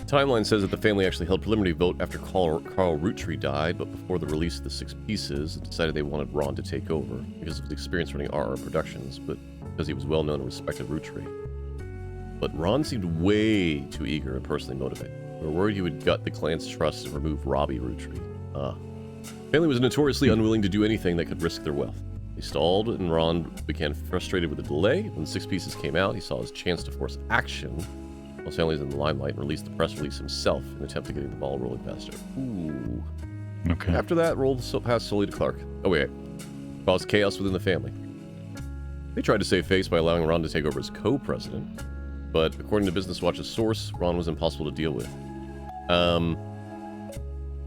Speaker 1: timeline says that the family actually held preliminary vote after Carl Roottree died, but before the release of the 6 pieces, decided they wanted Ron to take over because of his experience running RR Productions, but because he was well-known and respected Roottree. But Ron seemed way too eager and personally motivated. They were worried he would gut the Clan's trust and remove Robbie Roottree. The family was notoriously unwilling to do anything that could risk their wealth. They stalled, and Ron became frustrated with the delay. When the 6 pieces came out, he saw his chance to force action while his family was in the limelight and released the press release himself in an attempt to getting the ball rolling faster. Ooh.
Speaker 2: Okay.
Speaker 1: After that, role passed solely to Clark. Oh, wait. Caused chaos within the family. They tried to save face by allowing Ron to take over as co-president, but according to Business Watch's source, Ron was impossible to deal with.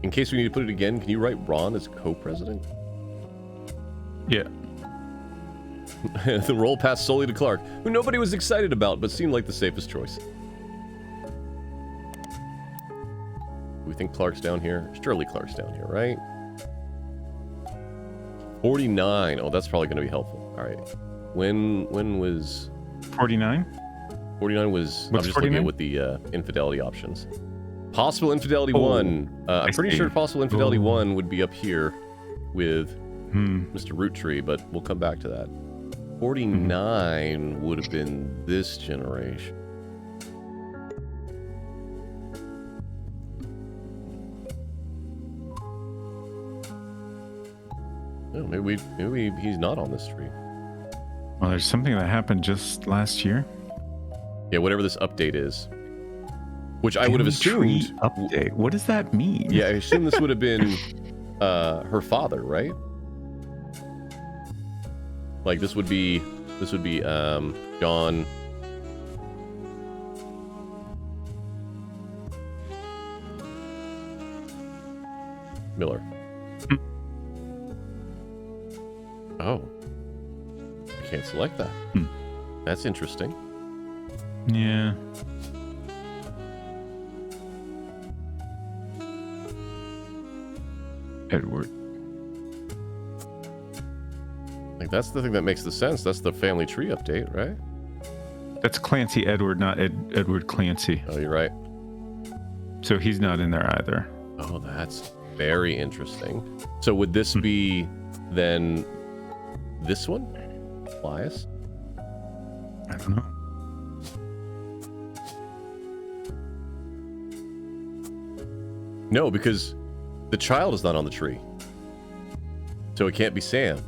Speaker 1: In case we need to put it again, can you write Ron as co-president?
Speaker 2: Yeah.
Speaker 1: The role passed solely to Clark, who nobody was excited about, but seemed like the safest choice. Do we think Clark's down here? Surely Clark's down here, right? 49. Oh, that's probably going to be helpful. All right. When was
Speaker 2: 49?
Speaker 1: 49 was.
Speaker 2: What's
Speaker 1: I'm just
Speaker 2: 49?
Speaker 1: looking at what the infidelity options. Possible infidelity 1. I'm pretty sure possible infidelity 1 would be up here with Mr. Roottree, but we'll come back to that. 49 would have been this generation. Oh, maybe he's not on this tree.
Speaker 2: Well, there's something that happened just last year.
Speaker 1: Yeah, whatever this update is. Which I would have assumed.
Speaker 2: Update. What does that mean?
Speaker 1: Yeah, I assume this would have been her father, right? Like this would be John Miller. Oh. I can't select that. That's interesting.
Speaker 2: Yeah. Edward.
Speaker 1: Like, that's the thing that makes the sense. That's the family tree update, right?
Speaker 2: That's Clancy Edward, not Edward Clancy.
Speaker 1: Oh, you're right.
Speaker 2: So he's not in there either.
Speaker 1: Oh, that's very interesting. So would this be then this one? Elias?
Speaker 2: I don't know.
Speaker 1: No, because the child is not on the tree. So it can't be Sam.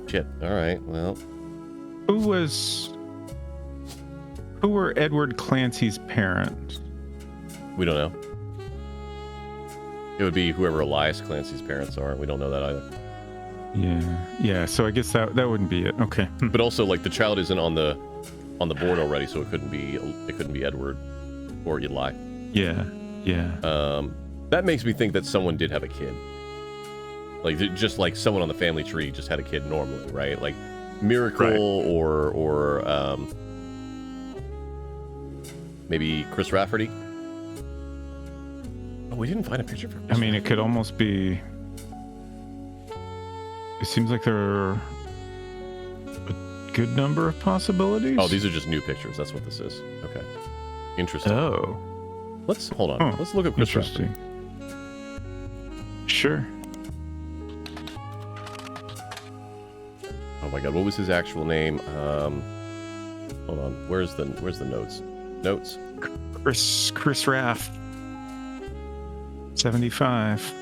Speaker 1: Shit. All right, well.
Speaker 2: Who were Edward Clancy's parents?
Speaker 1: We don't know. It would be whoever Elias Clancy's parents are. We don't know that either.
Speaker 2: Yeah. So I guess that wouldn't be it. Okay.
Speaker 1: But also, like, the child isn't on the board already, so it couldn't be Edward or Eli.
Speaker 2: Yeah.
Speaker 1: That makes me think that someone did have a kid. Like, just like someone on the family tree just had a kid normally, right? Like Miracle, right. or maybe Chris Rafferty. Oh, we didn't find a picture for Chris
Speaker 2: Rafferty. It could almost be. It seems like there are a good number of possibilities.
Speaker 1: Oh, these are just new pictures. That's what this is. Okay. Interesting.
Speaker 2: Oh.
Speaker 1: Let's hold on.
Speaker 2: Oh,
Speaker 1: let's look at Chris Rafferty.
Speaker 2: Sure.
Speaker 1: Oh my God, what was his actual name? Hold on. Where's the notes? Notes.
Speaker 2: Chris Raff. 75.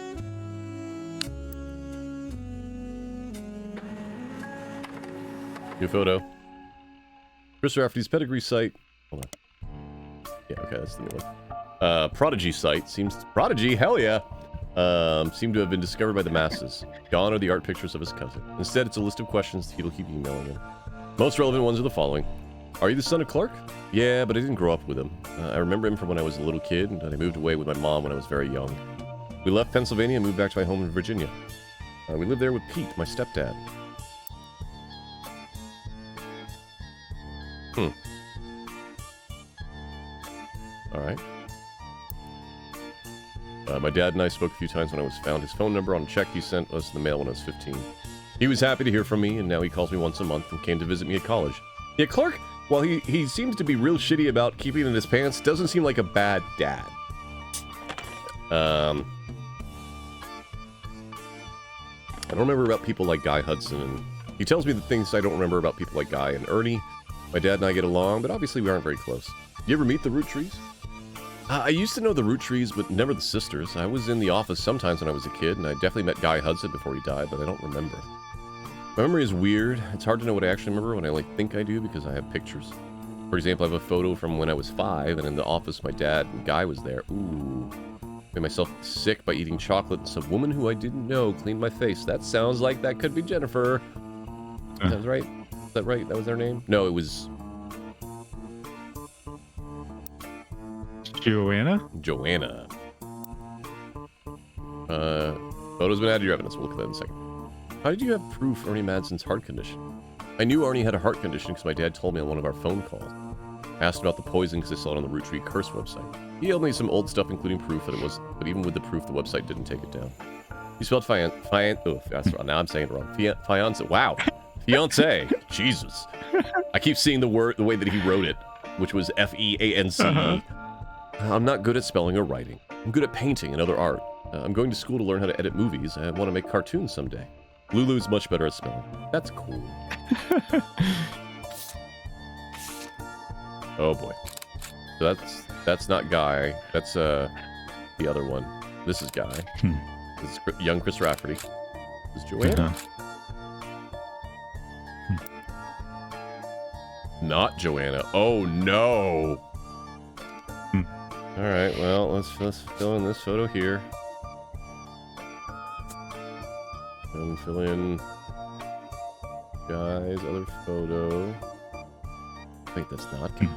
Speaker 1: New photo. Chris Rafferty's pedigree site. Hold on. Yeah, okay, that's the new one. Prodigy site Prodigy, hell yeah. Seem to have been discovered by the masses. Gone are the art pictures of his cousin. Instead, it's a list of questions he'll keep emailing him. Most relevant ones are the following. Are you the son of Clark? Yeah, but I didn't grow up with him. I remember him from when I was a little kid, and I moved away with my mom when I was very young. We left Pennsylvania and moved back to my home in Virginia. We lived there with Pete, my stepdad. Alright. My dad and I spoke a few times when I found his phone number on a check he sent us in the mail when I was 15. He was happy to hear from me, and now he calls me once a month and came to visit me at college. Yeah, Clark, while he seems to be real shitty about keeping it in his pants, doesn't seem like a bad dad. I don't remember about people like Guy Hudson, and he tells me the things I don't remember about people like Guy and Ernie. My dad and I get along, but obviously we aren't very close. You ever meet the Roottrees? I used to know the Roottrees, but never the sisters. I was in the office sometimes when I was a kid, and I definitely met Guy Hudson before he died, but I don't remember. My memory is weird. It's hard to know what I actually remember when I think I do because I have pictures. For example, I have a photo from when I was 5, and in the office my dad and Guy was there. Ooh. Made myself sick by eating chocolate, and some woman who I didn't know cleaned my face. That sounds like that could be Jennifer. That was right? Is that right? That was their name? No, it was...
Speaker 2: Joanna?
Speaker 1: Photos been added to your evidence. We'll look at that in a second. How did you have proof Ernie Madsen's heart condition? I knew Arnie had a heart condition because my dad told me on one of our phone calls. I asked about the poison because I saw it on the Roottree Curse website. He emailed me some old stuff, including proof that it was, but even with the proof, the website didn't take it down. He spelled now I'm saying it wrong. Fiance. Wow. Fiance. Jesus. I keep seeing the way that he wrote it, which was F-E-A-N-C-E. I'm not good at spelling or writing. I'm good at painting and other art. I'm going to school to learn how to edit movies. I want to make cartoons someday. Lulu's much better at spelling. That's cool. Oh boy. So that's not Guy. That's the other one. This is Guy. This is young Chris Rafferty. This is Joanna. Not Joanna. Oh no. All right. Well, let's fill in this photo here. And fill in Guy's other photo. Wait, that's not Guy.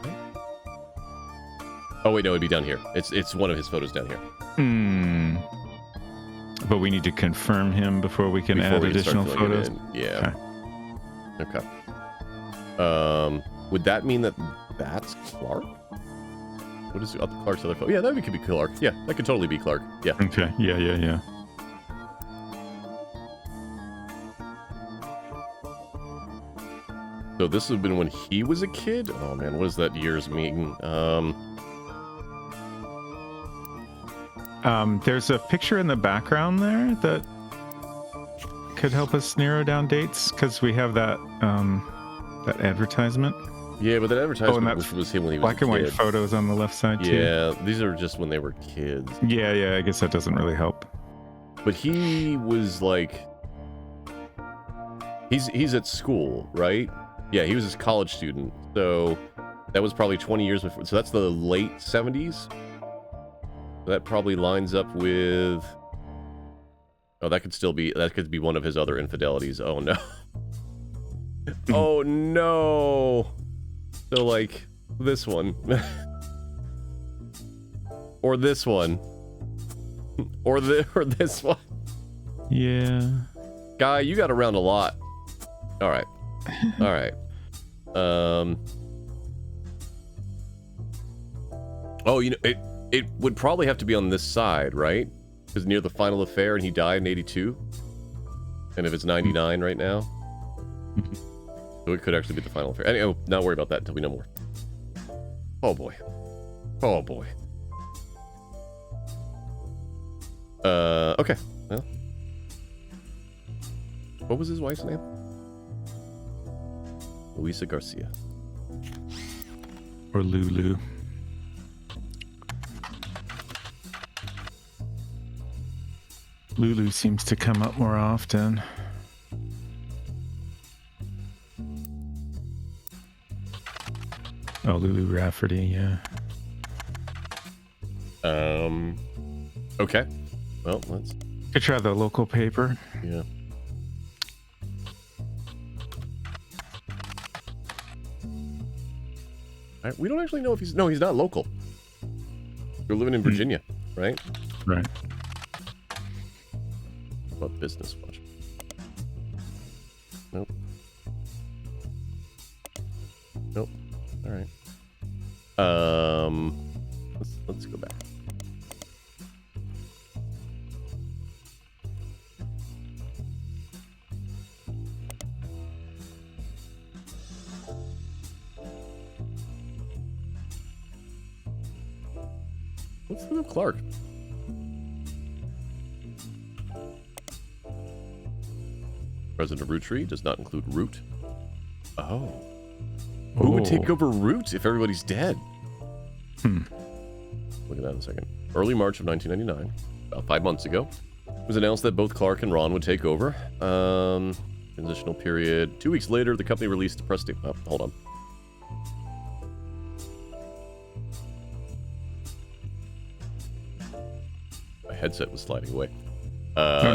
Speaker 1: Oh wait, no, it'd be down here. It's one of his photos down here.
Speaker 2: But we need to confirm him before we can add additional photos.
Speaker 1: Yeah. Okay. Would that mean that that's Clark? What is Clark's other photo? Yeah, that could be Clark. Yeah, that could totally be Clark. Yeah.
Speaker 2: Okay. Yeah.
Speaker 1: So this would have been when he was a kid? Oh man, what does that year's mean?
Speaker 2: There's a picture in the background there that could help us narrow down dates because we have that that advertisement.
Speaker 1: Yeah, but that advertisement was him when he was
Speaker 2: black
Speaker 1: a
Speaker 2: and
Speaker 1: kid.
Speaker 2: white photos on the left side too.
Speaker 1: Yeah, these are just when they were kids.
Speaker 2: Yeah, I guess that doesn't really help.
Speaker 1: But he was like, he's at school, right? Yeah, he was a college student, so that was probably 20 years before. So that's the late 70s. That probably lines up with. Oh, that could be one of his other infidelities. Oh no. Oh no. So like this one, or this one, or this one.
Speaker 2: Yeah.
Speaker 1: Guy, you got around a lot. All right. All right. Oh, you know, it would probably have to be on this side, right? Because near the final affair, and he died in 82. And if it's 99 right now, so it could actually be the final affair. Anyway, not worry about that until we know more. Oh boy. Oh boy. Okay. Well, what was his wife's name? Luisa Garcia.
Speaker 2: Or Lulu. Lulu seems to come up more often. Oh, Lulu Rafferty, yeah.
Speaker 1: Okay. Well, let's...
Speaker 2: Could try the local paper.
Speaker 1: Yeah. We don't actually know if he's... No, he's not local. You're living in Virginia, right?
Speaker 2: Right.
Speaker 1: About business watch. Nope. Nope. All right. Let's go back. What's the name of Clark? President of Roottree does not include Root. Oh. Who would take over Root if everybody's dead? Look at that in a second. Early March of 1999, about 5 months ago, it was announced that both Clark and Ron would take over. Transitional period. 2 weeks later, the company released a press statement. Oh, hold on. My headset was sliding away.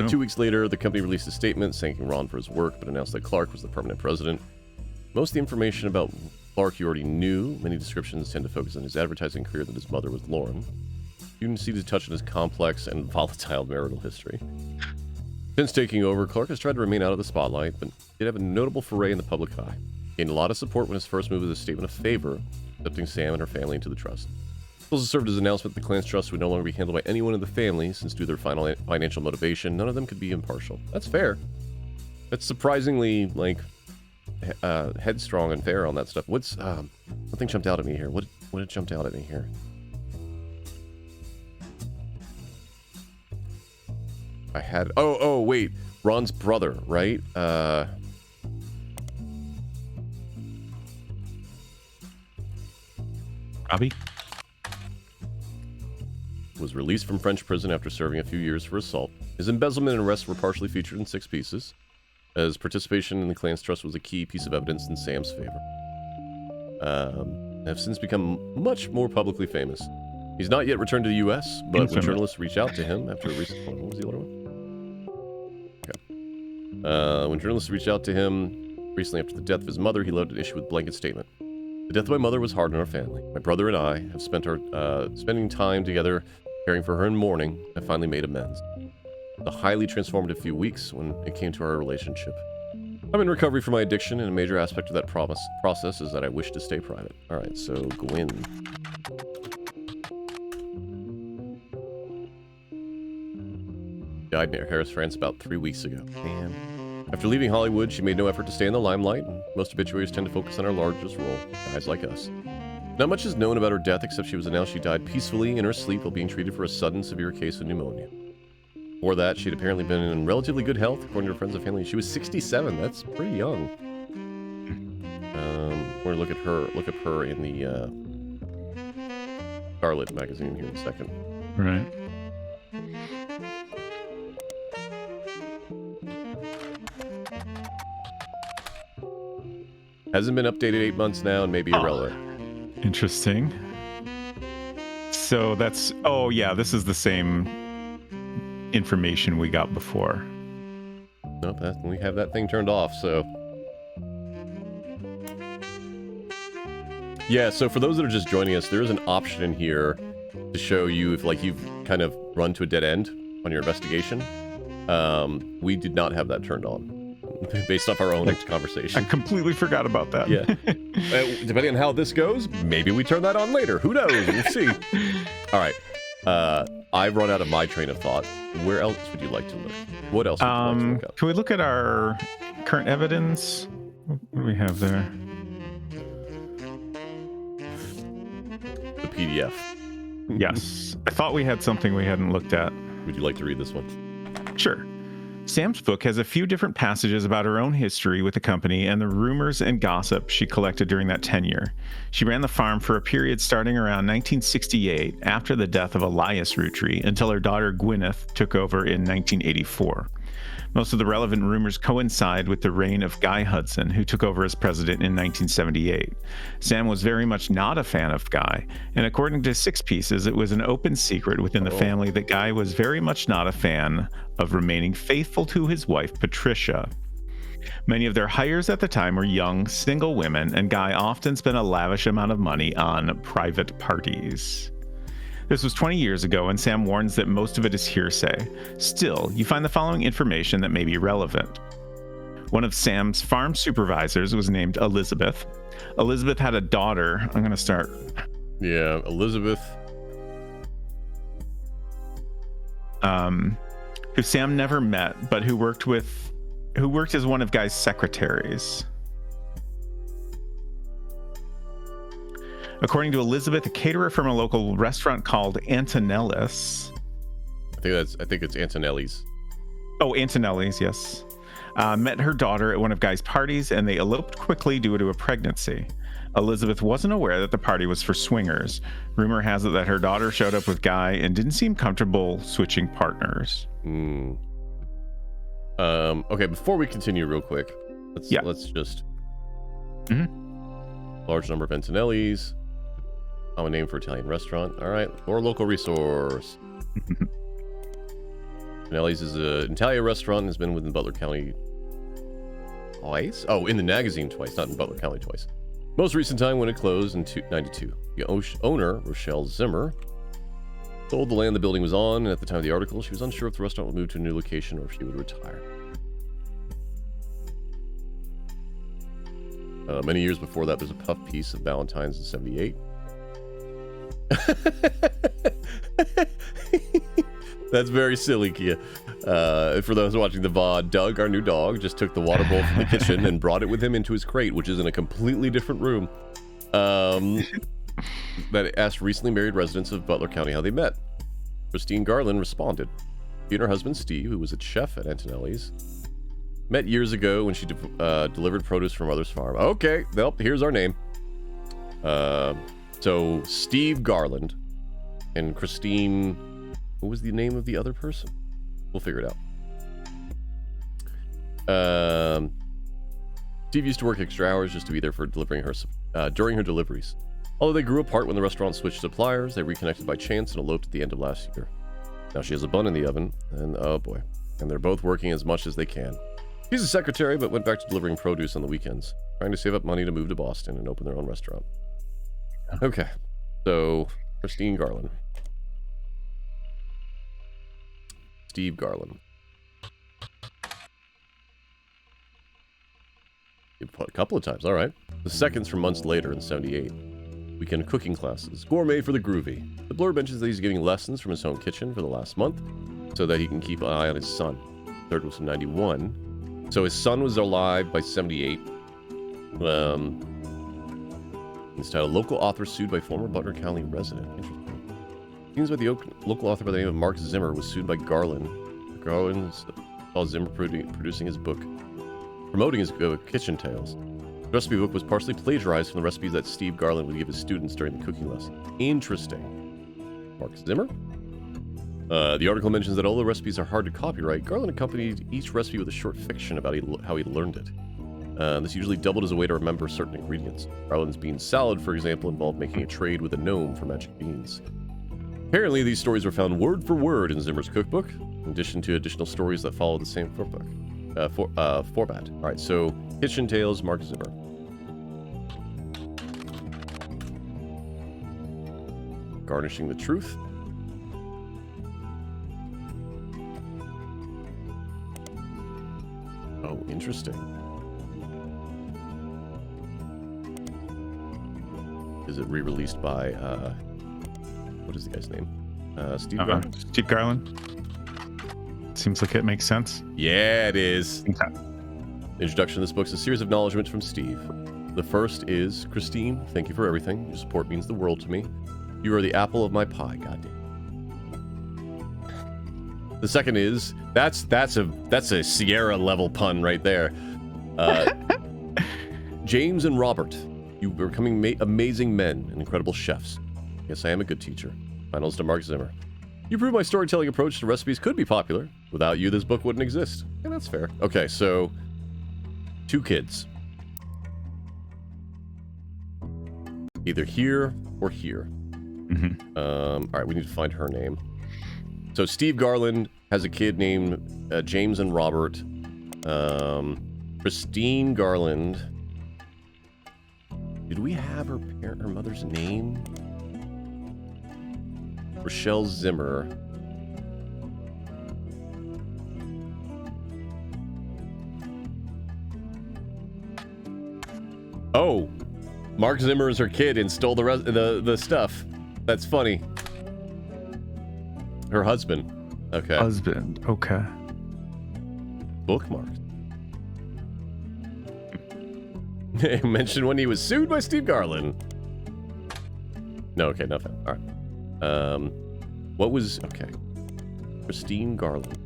Speaker 1: 2 weeks later, the company released a statement thanking Ron for his work, but announced that Clark was the permanent president. Most of the information about Clark you already knew. Many descriptions tend to focus on his advertising career that his mother was Lauren. You can see the touch on his complex and volatile marital history. Since taking over, Clark has tried to remain out of the spotlight, but did have a notable foray in the public eye. Gained a lot of support when his first move was a statement of favor, accepting Sam and her family into the trust. It also served as an announcement that the clan's trust would no longer be handled by anyone in the family, since due to their final financial motivation, none of them could be impartial. That's fair. That's surprisingly, like, headstrong and fair on that stuff. What's, something jumped out at me here. What jumped out at me here? I had, oh, wait. Ron's brother, right?
Speaker 2: Robbie?
Speaker 1: Was released from French prison after serving a few years for assault. His embezzlement and arrests were partially featured in 6 pieces, as participation in the clan's trust was a key piece of evidence in Sam's favor. Have since become much more publicly famous. He's not yet returned to the U.S., but when journalists reach out to him after a recent... What was the other one? Okay. When journalists reached out to him recently after the death of his mother, he loaded an issue with a blanket statement. The death of my mother was hard on our family. My brother and I have spent our spending time together caring for her in mourning. I finally made amends. a highly transformative few weeks when it came to our relationship. I'm in recovery from my addiction, and a major aspect of that process is that I wish to stay private. Alright, so Gwyn. Died near Harris, France about 3 weeks ago. Damn. After leaving Hollywood, she made no effort to stay in the limelight, and most obituaries tend to focus on our largest role, guys like us. Not much is known about her death, except she was announced she died peacefully in her sleep while being treated for a sudden severe case of pneummonia. Before that, she'd apparently been in relatively good health, according to her friends and family. She was 67. That's pretty young. We're gonna look up her in the Scarlet magazine here in a second.
Speaker 2: Right.
Speaker 1: Hasn't been updated 8 months now and may be irrelevant.
Speaker 2: Interesting. So that's... Oh, yeah, this is the same information we got before.
Speaker 1: Nope, we have that thing turned off, so... Yeah, so for those that are just joining us, there is an option in here to show you if, like, you've kind of run to a dead end on your investigation. We did not have that turned on. Based off our own conversation.
Speaker 2: I completely forgot about that.
Speaker 1: Yeah. Depending on how this goes, maybe we turn that on later. Who knows? We'll see. All right. I've run out of my train of thought. Where else would you like to look? What else would you like to look up?
Speaker 2: Can we look at our current evidence? What do we have there?
Speaker 1: The PDF.
Speaker 2: Yes. I thought we had something we hadn't looked at.
Speaker 1: Would you like to read this one?
Speaker 2: Sure. Sam's book has a few different passages about her own history with the company and the rumors and gossip she collected during that tenure. She ran the farm for a period starting around 1968, after the death of Elias Roottree, until her daughter Gwyneth took over in 1984. Most of the relevant rumors coincide with the reign of Guy Hudson, who took over as president in 1978. Sam was very much not a fan of Guy, and according to Six Pieces, it was an open secret within the family that Guy was very much not a fan of remaining faithful to his wife, Patricia. Many of their hires at the time were young, single women, and Guy often spent a lavish amount of money on private parties. This was 20 years ago, and Sam warns that most of it is hearsay. Still, you find the following information that may be relevant. One of Sam's farm supervisors was named Elizabeth. Elizabeth had a daughter. I'm going to start.
Speaker 1: Yeah, Elizabeth.
Speaker 2: Who Sam never met, but who worked as one of Guy's secretaries. According to Elizabeth, a caterer from a local restaurant called Antonelli's.
Speaker 1: I think it's Antonelli's.
Speaker 2: Oh, Antonelli's, yes. Met her daughter at one of Guy's parties, and they eloped quickly due to a pregnancy. Elizabeth wasn't aware that the party was for swingers. Rumor has it that her daughter showed up with Guy and didn't seem comfortable switching partners.
Speaker 1: Okay, before we continue real quick, let's just... Large number of Antonelli's. Common name for Italian restaurant. All right, or local resource. Antonelli's is an Italian restaurant and has been within Butler County twice. Oh, in the magazine twice, not in Butler County twice. Most recent time when it closed in 1992. The owner, Rochelle Zimmer, sold the land the building was on, and at the time of the article, she was unsure if the restaurant would move to a new location or if she would retire. Many years before that, there's a puff piece of Valentine's in 78. That's very silly, Kia. For those watching the VOD, Doug, our new dog, just took the water bowl from the kitchen and brought it with him into his crate, which is in a completely different room. That asked recently married residents of Butler County how they met. Christine Garland responded. She and her husband, Steve, who was a chef at Antonelli's, met years ago when she delivered produce from mother's farm. Okay, well, here's our name. So, Steve Garland and Christine... What was the name of the other person? We'll figure it out. Steve used to work extra hours just to be there for delivering her during her deliveries. Although they grew apart when the restaurant switched suppliers, they reconnected by chance and eloped at the end of last year. Now she has a bun in the oven, and oh boy. And they're both working as much as they can. She's a secretary, but went back to delivering produce on the weekends, trying to save up money to move to Boston and open their own restaurant. Okay, so Christine Garland. Steve Garland. A couple of times, all right. The second's from months later in 78. Weekend cooking classes. Gourmet for the groovy. The blurb mentions that he's getting lessons from his home kitchen for the last month so that he can keep an eye on his son. Third was from 91. So his son was alive by 78. It's titled Local Author Sued by Former Butler County Resident. Interesting. Seems like the local author by the name of Mark Zimmer was sued by Garland. Garland saw Zimmer producing his book, promoting his kitchen tales. The recipe book was partially plagiarized from the recipes that Steve Garland would give his students during the cooking lesson. Interesting. Mark Zimmer? The article mentions that although recipes are hard to copyright, Garland accompanied each recipe with a short fiction about how he learned it. This usually doubled as a way to remember certain ingredients. Garland's bean salad, for example, involved making a trade with a gnome for magic beans. Apparently, these stories were found word for word in Zimmer's cookbook, in addition to additional stories that follow the same format. All right, so Kitchen Tales, Mark Zimmer. Garnishing the Truth. Oh, interesting. Is it re-released by, what is the guy's name? Steve Garland?
Speaker 2: Steve Garland. Seems like it makes sense.
Speaker 1: Yeah, it is.
Speaker 2: Okay.
Speaker 1: The introduction to this book is a series of acknowledgments from Steve. The first is, Christine, thank you for everything. Your support means the world to me. You are the apple of my pie, goddamn. The second is, that's a Sierra level pun right there. James and Robert, you are becoming amazing men and incredible chefs. Yes, I am a good teacher. Finals to Mark Zimmer. You prove my storytelling approach to recipes could be popular. Without you, this book wouldn't exist. And that's fair. Okay, so 2 kids. Either here or here.
Speaker 2: Mm-hmm.
Speaker 1: All right, we need to find her name. So Steve Garland has a kid named James and Robert. Christine Garland. Did we have her mother's name? Rochelle Zimmer. Oh, Mark Zimmer is her kid and stole the stuff. That's funny. Her husband. Okay.
Speaker 2: Husband. Okay.
Speaker 1: Bookmarks. Mentioned when he was sued by Steve Garland. No, okay, nothing. All right. What was... Okay. Christine Garland.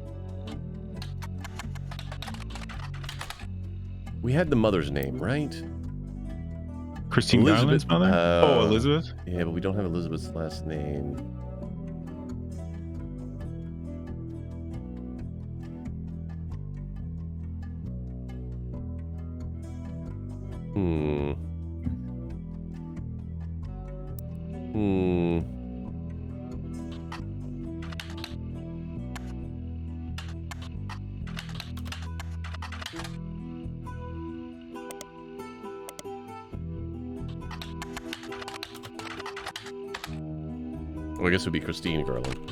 Speaker 1: We had the mother's name, right?
Speaker 2: Christine
Speaker 1: Elizabeth.
Speaker 2: Garland's mother? Elizabeth?
Speaker 1: Yeah, but we don't have Elizabeth's last name. Well, I guess it would be Christine Garland.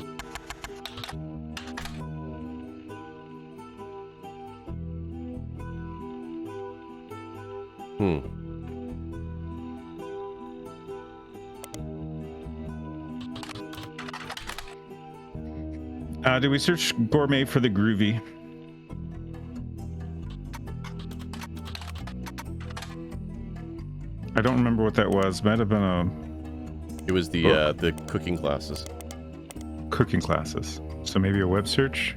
Speaker 2: Did we search gourmet for the groovy? I don't remember what that was. Might have been a...
Speaker 1: It was the cooking classes.
Speaker 2: Cooking classes. So maybe a web search?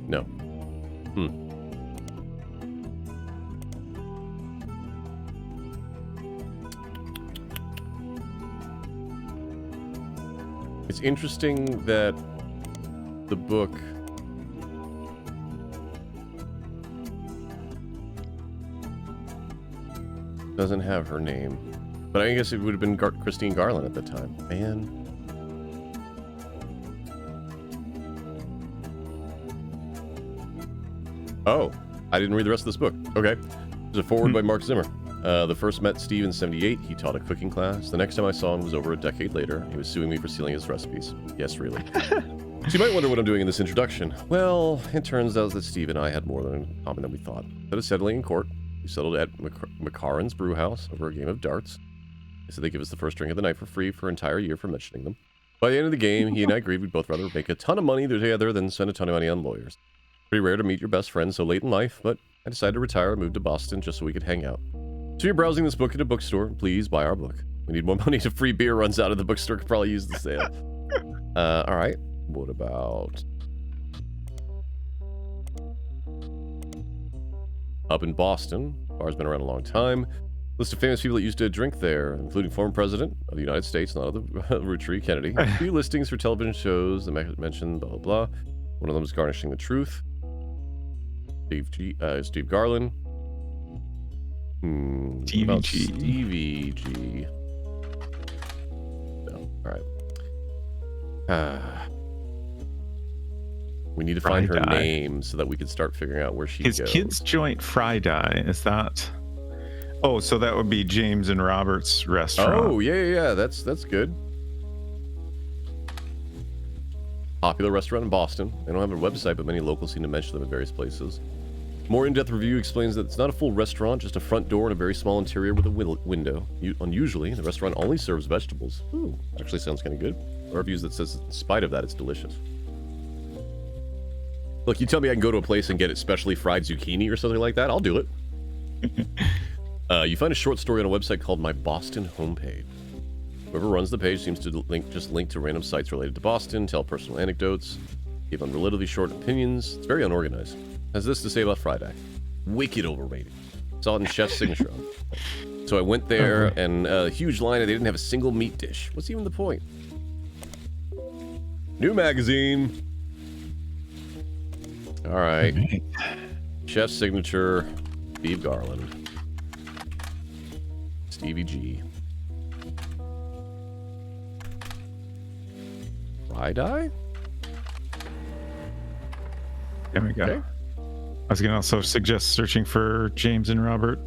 Speaker 1: No. It's interesting that the book doesn't have her name, but I guess it would have been Christine Garland at the time. Man. Oh, I didn't read the rest of this book. Okay. There's a foreword by Mark Zimmer. The first met Steve in 78. He taught a cooking class. The next time I saw him was over a decade later. He was suing me for stealing his recipes. Yes, really. So you might wonder what I'm doing in this introduction. Well, it turns out that Steve and I had more in common than we thought. Instead of settling in court, we settled at McCarran's brew house over a game of darts. They said they'd give us the first drink of the night for free for an entire year for mentioning them. By the end of the game, he and I agreed we'd both rather make a ton of money together than spend a ton of money on lawyers. Pretty rare to meet your best friend so late in life, but I decided to retire and move to Boston just so we could hang out. So you're browsing this book at a bookstore, please buy our book. We need more money to free beer runs out of the bookstore, could probably use the sale. Alright, what about... Up in Boston, bar's been around a long time. List of famous people that used to drink there, including former president of the United States, not of the Roottree, Kennedy. A few listings for television shows that mention blah, blah, blah. One of them is Garnishing the Truth. Steve Garland.
Speaker 2: Stevie G.
Speaker 1: Stevie G. No, alright. We need to find her name so that we can start figuring out where she goes.
Speaker 2: His kids' joint Fry Die, is that... Oh, so that would be James and Robert's restaurant.
Speaker 1: Oh, yeah. That's good. Popular restaurant in Boston. They don't have a website, but many locals seem to mention them at various places. More in-depth review explains that it's not a full restaurant, just a front door and a very small interior with a window. Unusually, the restaurant only serves vegetables. Ooh, actually sounds kind of good. There are reviews that says, in spite of that, it's delicious. Look, you tell me I can go to a place and get it specially fried zucchini or something like that, I'll do it. You find a short story on a website called My Boston Homepage. Whoever runs the page seems to link to random sites related to Boston, tell personal anecdotes, give unrelatedly short opinions. It's very unorganized. Has this to say about Friday? Wicked overrated. Saw it in Chef's signature. So I went there, and a huge line, and they didn't have a single meat dish. What's even the point? New magazine. All right. Chef's signature, Steve Garland. Stevie G. Fry Die?
Speaker 2: There we go.
Speaker 1: Okay.
Speaker 2: I was going to also suggest searching for James and Robert.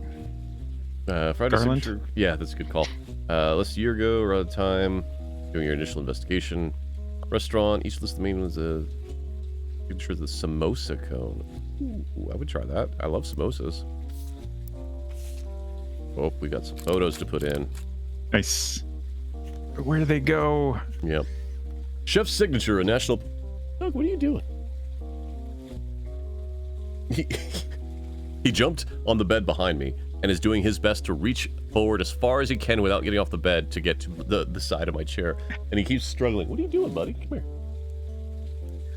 Speaker 1: Friday
Speaker 2: Garland?
Speaker 1: signature. Yeah, that's a good call. Less a year ago, around the time, doing your initial investigation. Restaurant, each list the main was a picture of the samosa cone. Ooh, I would try that. I love samosas. Oh, we got some photos to put in.
Speaker 2: Nice. Where do they go?
Speaker 1: Yep. Chef's signature, a national... Look, what are you doing? He jumped on the bed behind me and is doing his best to reach forward as far as he can without getting off the bed to get to the side of my chair. And he keeps struggling. What are you doing, buddy? Come here.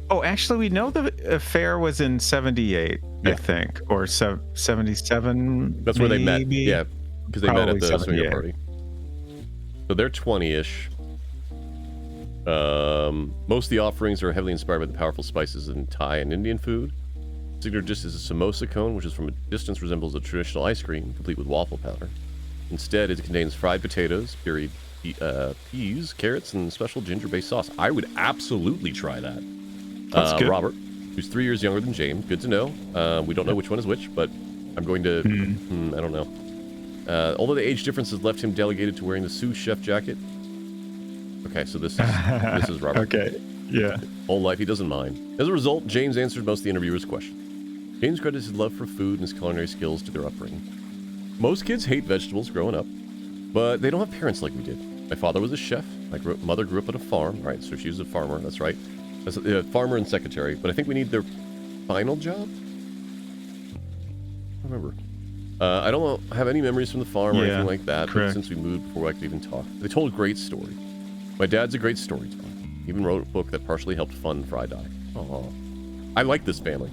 Speaker 2: Oh, actually, we know the affair was in 78, I think, or 77.
Speaker 1: That's where they met. Yeah, because they met at the swinger
Speaker 2: 78.
Speaker 1: party. So they're 20-ish. Most of the offerings are heavily inspired by the powerful spices in Thai and Indian food. Signature dish is a samosa cone, which is from a distance resembles a traditional ice cream, complete with waffle powder. Instead, it contains fried potatoes, pureed peas, carrots, and special ginger-based sauce. I would absolutely try that.
Speaker 2: That's good.
Speaker 1: Robert, who's 3 years younger than James. Good to know. We don't know which one is which, but I'm going to... I don't know. Although the age difference has left him delegated to wearing the sous chef jacket. Okay, so this is Robert.
Speaker 2: Okay, yeah.
Speaker 1: Whole life, he doesn't mind. As a result, James answered most of the interviewer's questions. James credits his love for food and his culinary skills to their upbringing. Most kids hate vegetables growing up, but they don't have parents like we did. My father was a chef. My mother grew up on a farm. Right, so she was a farmer. That's right. That's a farmer and secretary. But I think we need their final job. I don't remember. I don't have any memories from the farm or anything like that. But since we moved before I could even talk, they told a great story. My dad's a great storyteller. He even wrote a book that partially helped fund Fry Die. Oh, I like this family.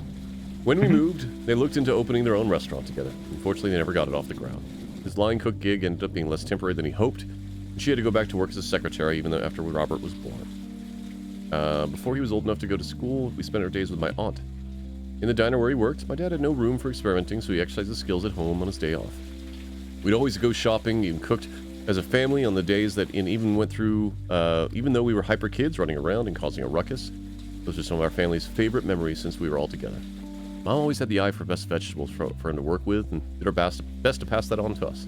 Speaker 1: When we moved, they looked into opening their own restaurant together. Unfortunately, they never got it off the ground. His line cook gig ended up being less temporary than he hoped, and she had to go back to work as a secretary even though after Robert was born. Before he was old enough to go to school, we spent our days with my aunt. In the diner where he worked, my dad had no room for experimenting, so he exercised his skills at home on his day off. We'd always go shopping and cooked as a family on the days that even went through, even though we were hyper kids running around and causing a ruckus. Those are some of our family's favorite memories since we were all together. Mom always had the eye for best vegetables for him to work with, and did her best to pass that on to us.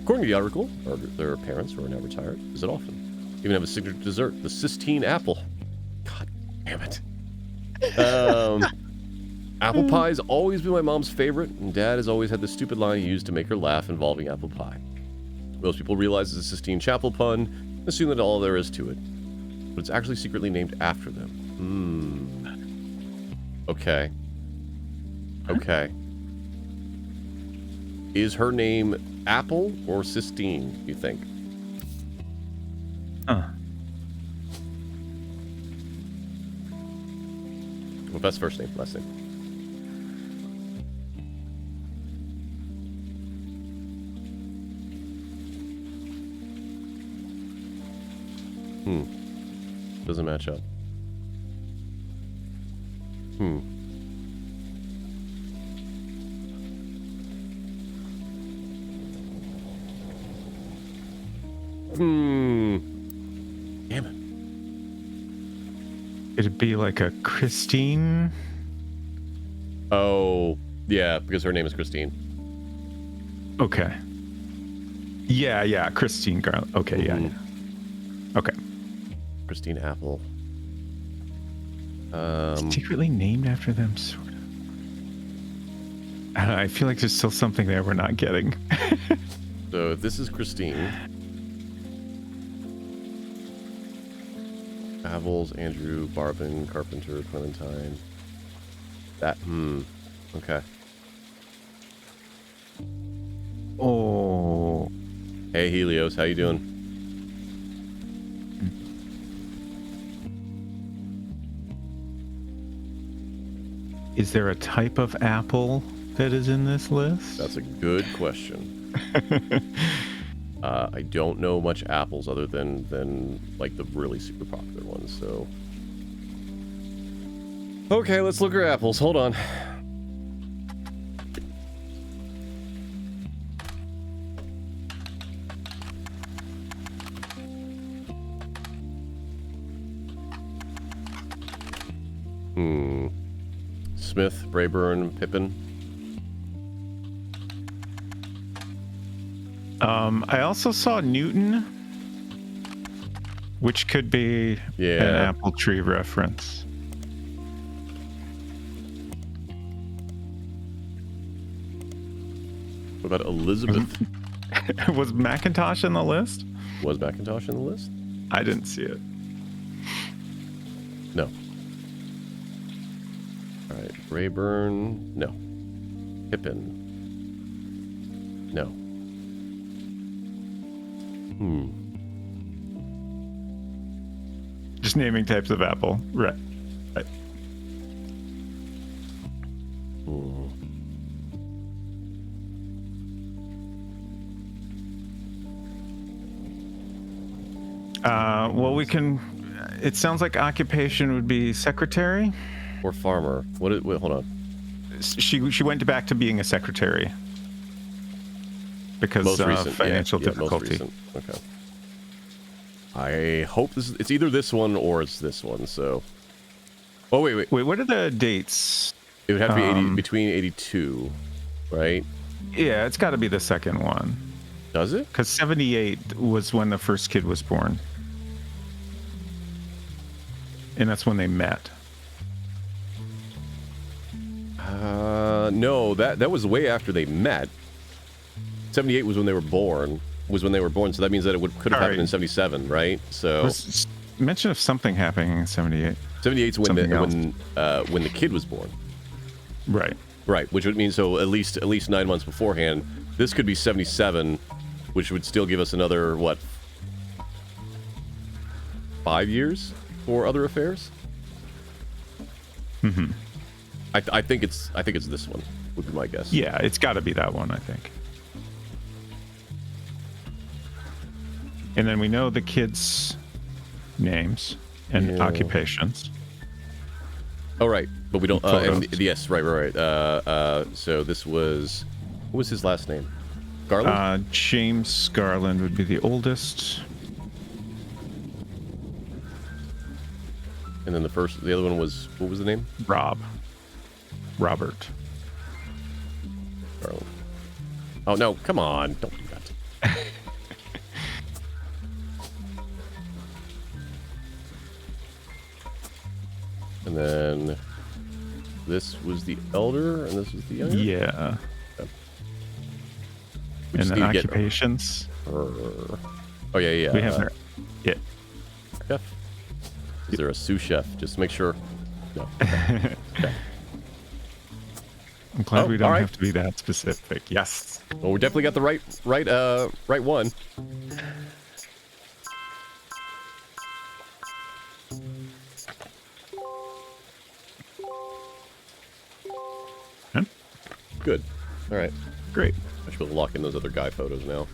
Speaker 1: According to the article, their parents, who are now retired, visit often. Even have a signature dessert, the Sistine apple. God damn it. Apple pie's always been my mom's favorite, and Dad has always had the stupid line he used to make her laugh involving apple pie. Most people realize it's a Sistine Chapel pun, and assume that all there is to it. But it's actually secretly named after them. Okay. Okay. Is her name Apple or Sistine, you think? Well, best first name, last name. Doesn't match up. Damn it.
Speaker 2: It'd be like a Christine.
Speaker 1: Oh, yeah, because her name is Christine.
Speaker 2: Okay. Yeah, Christine Garland. Okay, yeah. Okay.
Speaker 1: Christine Apple.
Speaker 2: Secretly named after them, sort of. I don't know, I feel like there's still something there we're not getting.
Speaker 1: So if this is Christine. Avils, Andrew, Barbin, Carpenter, Clementine. That, okay.
Speaker 2: Oh.
Speaker 1: Hey, Helios, how you doing?
Speaker 2: Is there a type of apple that is in this list?
Speaker 1: That's a good question. I don't know much apples other than like the really super popular ones, so. Okay, let's look at apples. Hold on. Smith, Brayburn, Pippin.
Speaker 2: I also saw Newton, which could be an apple tree reference.
Speaker 1: What about Elizabeth?
Speaker 2: Was Macintosh in the list?
Speaker 1: Was Macintosh in the list?
Speaker 2: I didn't see it.
Speaker 1: No. All right, Brayburn. No. Pippin. No.
Speaker 2: Just naming types of apple. Right. Well, we can. It sounds like occupation would be secretary
Speaker 1: or farmer. Wait, hold on.
Speaker 2: She went back to being a secretary because
Speaker 1: most recent,
Speaker 2: financial difficulty.
Speaker 1: Most recent. Okay. I hope it's either this one or it's this one. So. Oh wait.
Speaker 2: What are the dates?
Speaker 1: It would have to be between 82, right?
Speaker 2: Yeah, it's got to be the second one.
Speaker 1: Does it?
Speaker 2: Because 78 was when the first kid was born. And that's when they met.
Speaker 1: No, that was way after they met. 78 was when they were born. So that means that it could have happened in 77, right? So
Speaker 2: mention of something happening in 78.
Speaker 1: 78's when the kid was born.
Speaker 2: Right.
Speaker 1: Right, which would mean so at least 9 months beforehand. This could be 77, which would still give us another 5 years for other affairs.
Speaker 2: Mm-hmm.
Speaker 1: I think it's this one would be my guess.
Speaker 2: Yeah, it's got to be that one, I think. And then we know the kids' names and occupations.
Speaker 1: Oh, right. But we don't... yes, right. So this was... What was his last name? Garland?
Speaker 2: James Garland would be the oldest.
Speaker 1: And then the other one was... What was the name?
Speaker 2: Rob. Robert.
Speaker 1: Garland. Oh, no, come on. Don't do that. And then this was the elder, and this was the younger?
Speaker 2: Yeah.
Speaker 1: Okay.
Speaker 2: And then occupations.
Speaker 1: Oh, yeah, yeah.
Speaker 2: We have her. Yeah.
Speaker 1: Chef? Is there a sous chef? Just to make sure. No. Okay. Okay.
Speaker 2: I'm glad we don't have to be that specific. Yes.
Speaker 1: Well, we definitely got the right one.
Speaker 2: Huh?
Speaker 1: Good. All right.
Speaker 2: Great.
Speaker 1: I should be able to lock in those other guy photos now.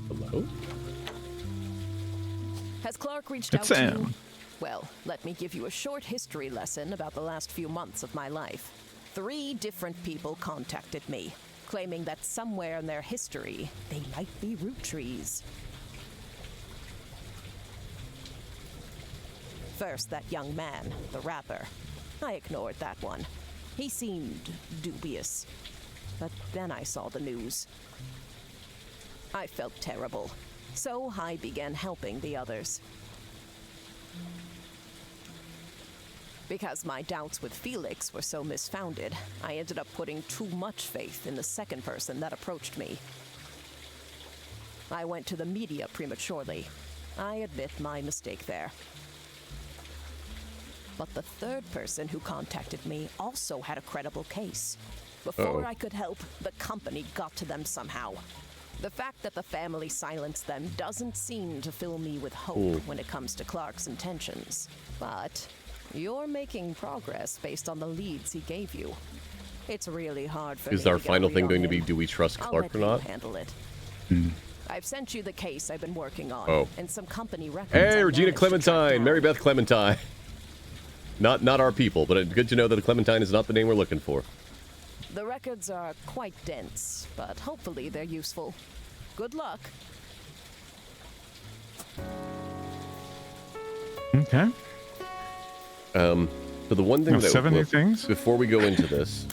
Speaker 1: Hello?
Speaker 4: Has Clark reached
Speaker 2: It's
Speaker 4: out to you?
Speaker 2: Sam.
Speaker 4: Well, let me give you a short history lesson about the last few months of my life. 3 different people contacted me, claiming that somewhere in their history, they might be Roottrees. First, that young man, the rapper. I ignored that one. He seemed dubious. But then I saw the news. I felt terrible, so I began helping the others. Because my doubts with Felix were so misfounded, I ended up putting too much faith in the second person that approached me. I went to the media prematurely. I admit my mistake there. But the third person who contacted me also had a credible case. Before I could help, the company got to them somehow. The fact that the family silenced them doesn't seem to fill me with hope when it comes to Clark's intentions. But you're making progress based on the leads he gave you. It's really hard for me to
Speaker 1: Is our
Speaker 4: get a
Speaker 1: final
Speaker 4: read
Speaker 1: thing
Speaker 4: on
Speaker 1: going to
Speaker 4: him.
Speaker 1: be, do we trust
Speaker 4: I'll
Speaker 1: Clark
Speaker 4: let
Speaker 1: or
Speaker 4: you
Speaker 1: not?
Speaker 4: handle it. I've sent you the case I've been working on,
Speaker 1: Oh.
Speaker 4: and some company records.
Speaker 1: Hey,
Speaker 4: I
Speaker 1: Regina
Speaker 4: managed to track
Speaker 1: Clementine,
Speaker 4: down.
Speaker 1: Mary Beth Clementine. Not our people, but good to know that Clementine is not the name we're looking for.
Speaker 4: The records are quite dense, but hopefully they're useful. Good luck.
Speaker 2: Okay.
Speaker 1: So the one thing
Speaker 2: We have
Speaker 1: that
Speaker 2: 7 new things?
Speaker 1: before we go into this,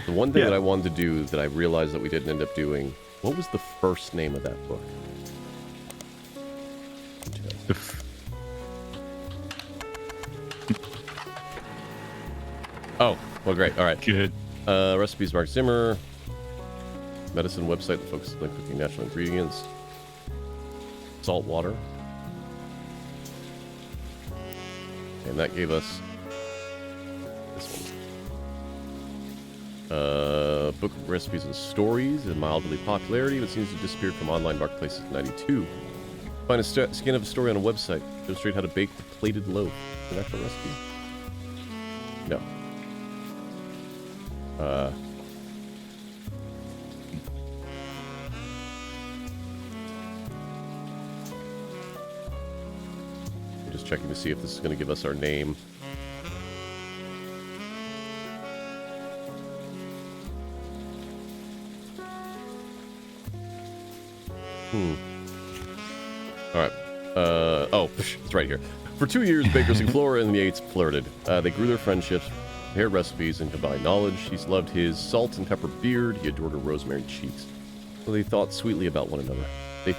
Speaker 1: the one thing
Speaker 2: Yeah.
Speaker 1: that I wanted to do that I realized that we didn't end up doing, what was the first name of that book? Oh, well, great. All right.
Speaker 2: Good.
Speaker 1: Recipes, Mark Zimmer. Medicine website that focuses on cooking natural ingredients. Salt water. And that gave us this one. Book of recipes and stories and mildly popularity, but seems to have disappeared from online marketplaces in 92. Find a scan of a story on a website. Demonstrate how to bake the plated loaf. An actual recipe? No. I'm just checking to see if this is going to give us our name. All right. Oh, it's right here. For 2 years, bakers and Flora and the Yates flirted. They grew their friendships, prepared recipes, and combined knowledge. She's loved his salt and pepper beard. He adored her rosemary cheeks. So they thought sweetly about one another. He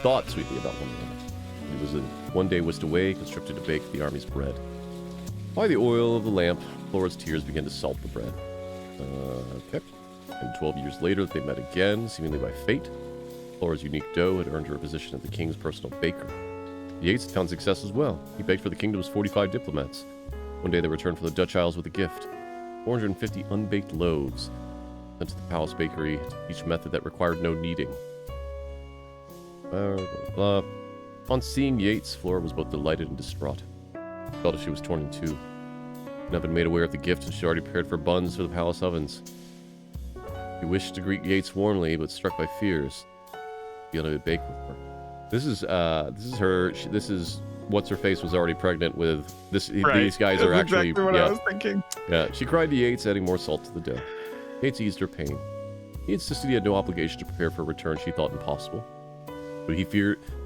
Speaker 1: was one day whisked away, conscripted to bake the army's bread. By the oil of the lamp, Flora's tears began to salt the bread. Okay. And 12 years later, they met again, seemingly by fate. Flora's unique dough had earned her a position as the king's personal baker. Yates found success as well. He baked for the kingdom's 45 diplomats. One day they returned from the Dutch Isles with a gift. 450 unbaked loaves sent to the palace bakery to teach a method that required no kneading. Blah, blah, blah. On seeing Yates, Flora was both delighted and distraught. She felt as she was torn in two. She had been made aware of the gift and she already prepared for buns for the palace ovens. She wished to greet Yates warmly, but struck by fears, be unable to bake with her. This is her. This is what's her face was already pregnant with this.
Speaker 2: Right.
Speaker 1: These guys are
Speaker 2: That's
Speaker 1: actually.
Speaker 2: exactly what I was thinking.
Speaker 1: Yeah. She cried to Yates, adding more salt to the dough. Yates eased her pain. He insisted he had no obligation to prepare for a return she thought impossible. But he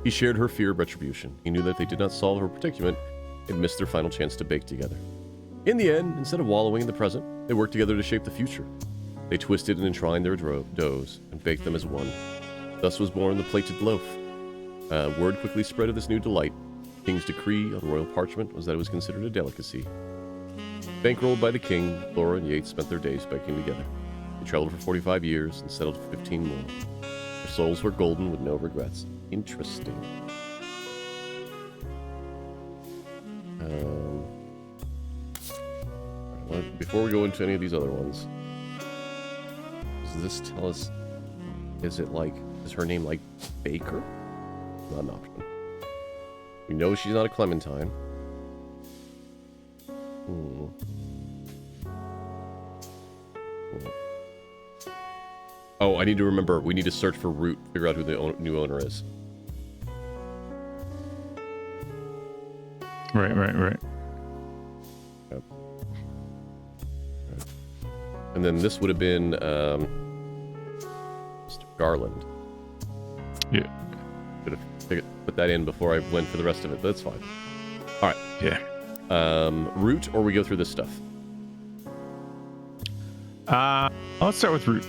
Speaker 1: shared her fear of retribution. He knew that if they did not solve her predicament, they'd miss their final chance to bake together. In the end, instead of wallowing in the present, they worked together to shape the future. They twisted and entwined their doughs and baked them as one. Thus was born the plated loaf. Word quickly spread of this new delight. The king's decree on royal parchment was that it was considered a delicacy. Bankrolled by the king, Laura and Yates spent their days baking together. They traveled for 45 years and settled for 15 more. Their souls were golden with no regrets. Interesting. Before we go into any of these other ones, does this tell us, is her name like Baker? Not an option. We know she's not a Clementine. Oh, I need to remember. We need to search for Root, figure out who the new owner is.
Speaker 2: Right.
Speaker 1: Yep. And then this would have been Mr. Garland.
Speaker 2: Yeah.
Speaker 1: Should have put that in before I went for the rest of it, but that's fine. All right.
Speaker 2: Yeah.
Speaker 1: Root, or we go through this stuff?
Speaker 2: Let's start with Root.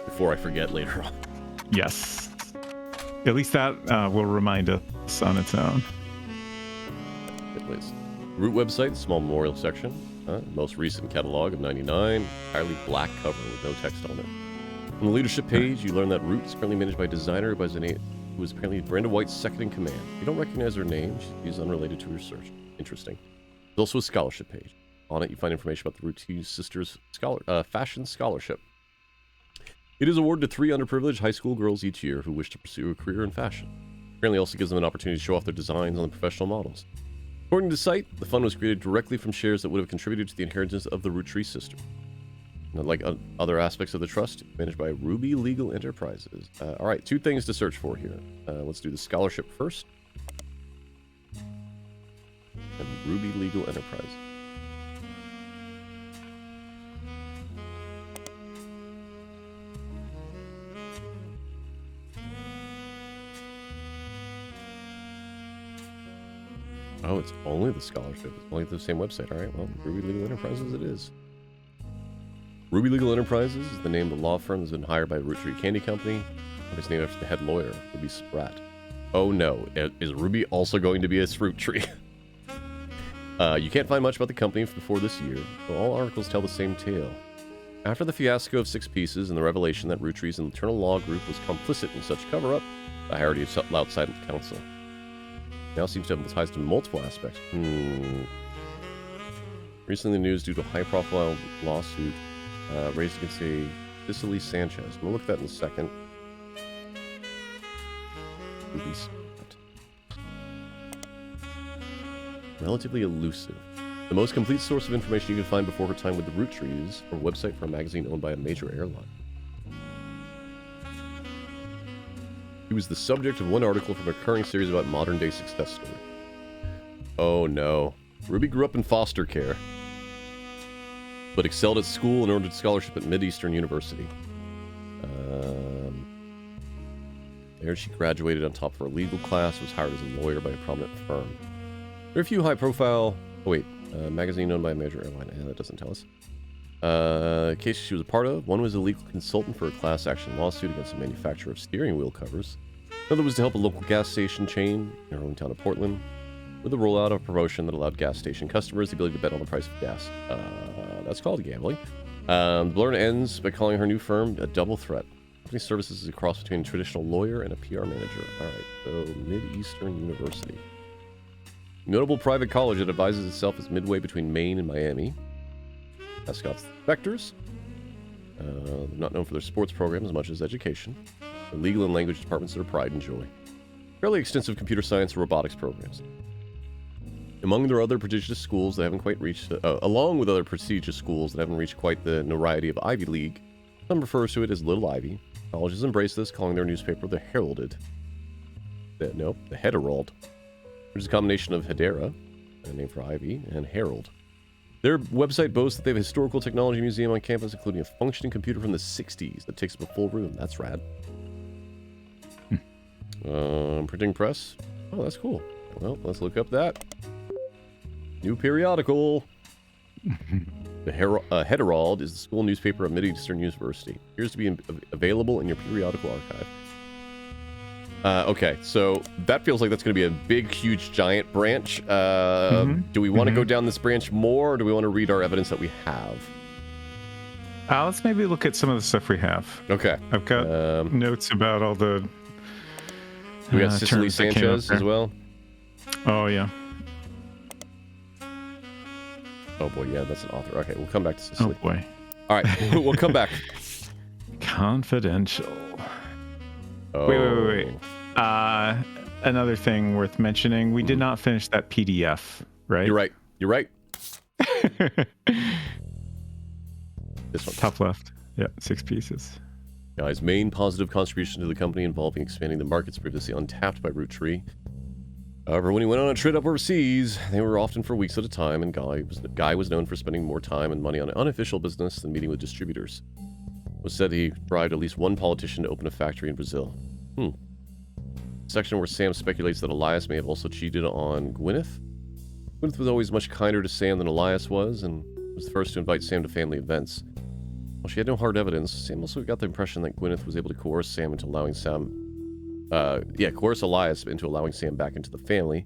Speaker 1: Before I forget later on.
Speaker 2: Yes. At least that will remind us on its own.
Speaker 1: Please. Root website, small memorial section. Most recent catalog of 99. Entirely black cover with no text on it. On the leadership page, you learn that Root is currently managed by a designer who is apparently Brenda White's second in command. You don't recognize her name. She's unrelated to her search. Interesting. There's also a scholarship page. On it, you find information about the Roottree Sisters Fashion Scholarship. It is awarded to 3 underprivileged high school girls each year who wish to pursue a career in fashion. Apparently also gives them an opportunity to show off their designs on the professional models. According to the site, the fund was created directly from shares that would have contributed to the inheritance of the Roottree sisters. Not like other aspects of the trust, managed by Ruby Legal Enterprises. All right, 2 things to search for here. Let's do the scholarship first. And Ruby Legal Enterprises. Oh, it's only the scholarship. It's only the same website. All right, well, Ruby Legal Enterprises it is. Ruby Legal Enterprises is the name of the law firm that's been hired by Roottree Candy Company. It's named after the head lawyer, Ruby Spratt. Oh no, is Ruby also going to be a Roottree? You can't find much about the company before this year, but all articles tell the same tale. After the fiasco of 6 Pieces and the revelation that Roottree's internal law group was complicit in such cover-up, the hierarchy of outside counsel now seems to have ties to multiple aspects. Recently in the news due to a high-profile lawsuit raised against a Cicely Sanchez. I'm going to look at that in a second. Relatively elusive. The most complete source of information you can find before her time with the Rootrees, or a website for a magazine owned by a major airline. He was the subject of one article from a recurring series about modern-day success stories. Oh no. Ruby grew up in foster care, but excelled at school and earned a scholarship at Mid-Eastern University. There she graduated on top of her legal class, was hired as a lawyer by a prominent firm. There are a few high-profile... Oh wait, magazine owned by a major airline. That doesn't tell us. Cases she was a part of. One was a legal consultant for a class action lawsuit against a manufacturer of steering wheel covers. Another was to help a local gas station chain in her hometown of Portland with the rollout of a promotion that allowed gas station customers the ability to bet on the price of gas. That's called gambling. The blurb ends by calling her new firm a double threat. Company services is a cross between a traditional lawyer and a PR manager. Alright, so Mid-Eastern University. Notable private college that advises itself as midway between Maine and Miami. Mascots, the Vectors. They're not known for their sports program as much as education. The legal and language departments are pride and joy. Fairly extensive computer science and robotics programs. Among their other prestigious schools that haven't quite reached, along with other prestigious schools that haven't reached quite the notoriety of Ivy League, some refers to it as Little Ivy. Colleges embrace this, calling their newspaper the Heralded. The Herald, which is a combination of Hedera, a name for Ivy, and Herald. Their website boasts that they have a historical technology museum on campus, including a functioning computer from the 60s that takes up a full room. That's rad. Printing press. Oh, that's cool. Well, let's look up that. New periodical. The Herald is the school newspaper of Mideastern University. Appears to be available in your periodical archive. Okay, so that feels like that's going to be a big, huge, giant branch. Do we want to go down this branch more, or do we want to read our evidence that we have?
Speaker 2: Let's maybe look at some of the stuff we have.
Speaker 1: Okay.
Speaker 2: I've got notes about all the...
Speaker 1: We got Cicely Sanchez as well.
Speaker 2: Oh, yeah.
Speaker 1: Oh, boy, yeah, that's an author. Okay, we'll come back to Cicely.
Speaker 2: Oh, boy.
Speaker 1: All right, we'll come back.
Speaker 2: Confidential.
Speaker 1: Oh.
Speaker 2: Wait. Another thing worth mentioning, we did not finish that PDF, right?
Speaker 1: You're right. This one.
Speaker 2: Top left. Yeah, 6 pieces.
Speaker 1: Guy's main positive contribution to the company involving expanding the markets previously untapped by Roottree. However, when he went on a trip overseas, they were often for weeks at a time, and Guy was known for spending more time and money on unofficial business than meeting with distributors. It was said he bribed at least one politician to open a factory in Brazil. Section where Sam speculates that Elias may have also cheated on Gwyneth. Gwyneth was always much kinder to Sam than Elias was, and was the first to invite Sam to family events. While she had no hard evidence, Sam also got the impression that Gwyneth was able to coerce Elias into allowing Sam back into the family,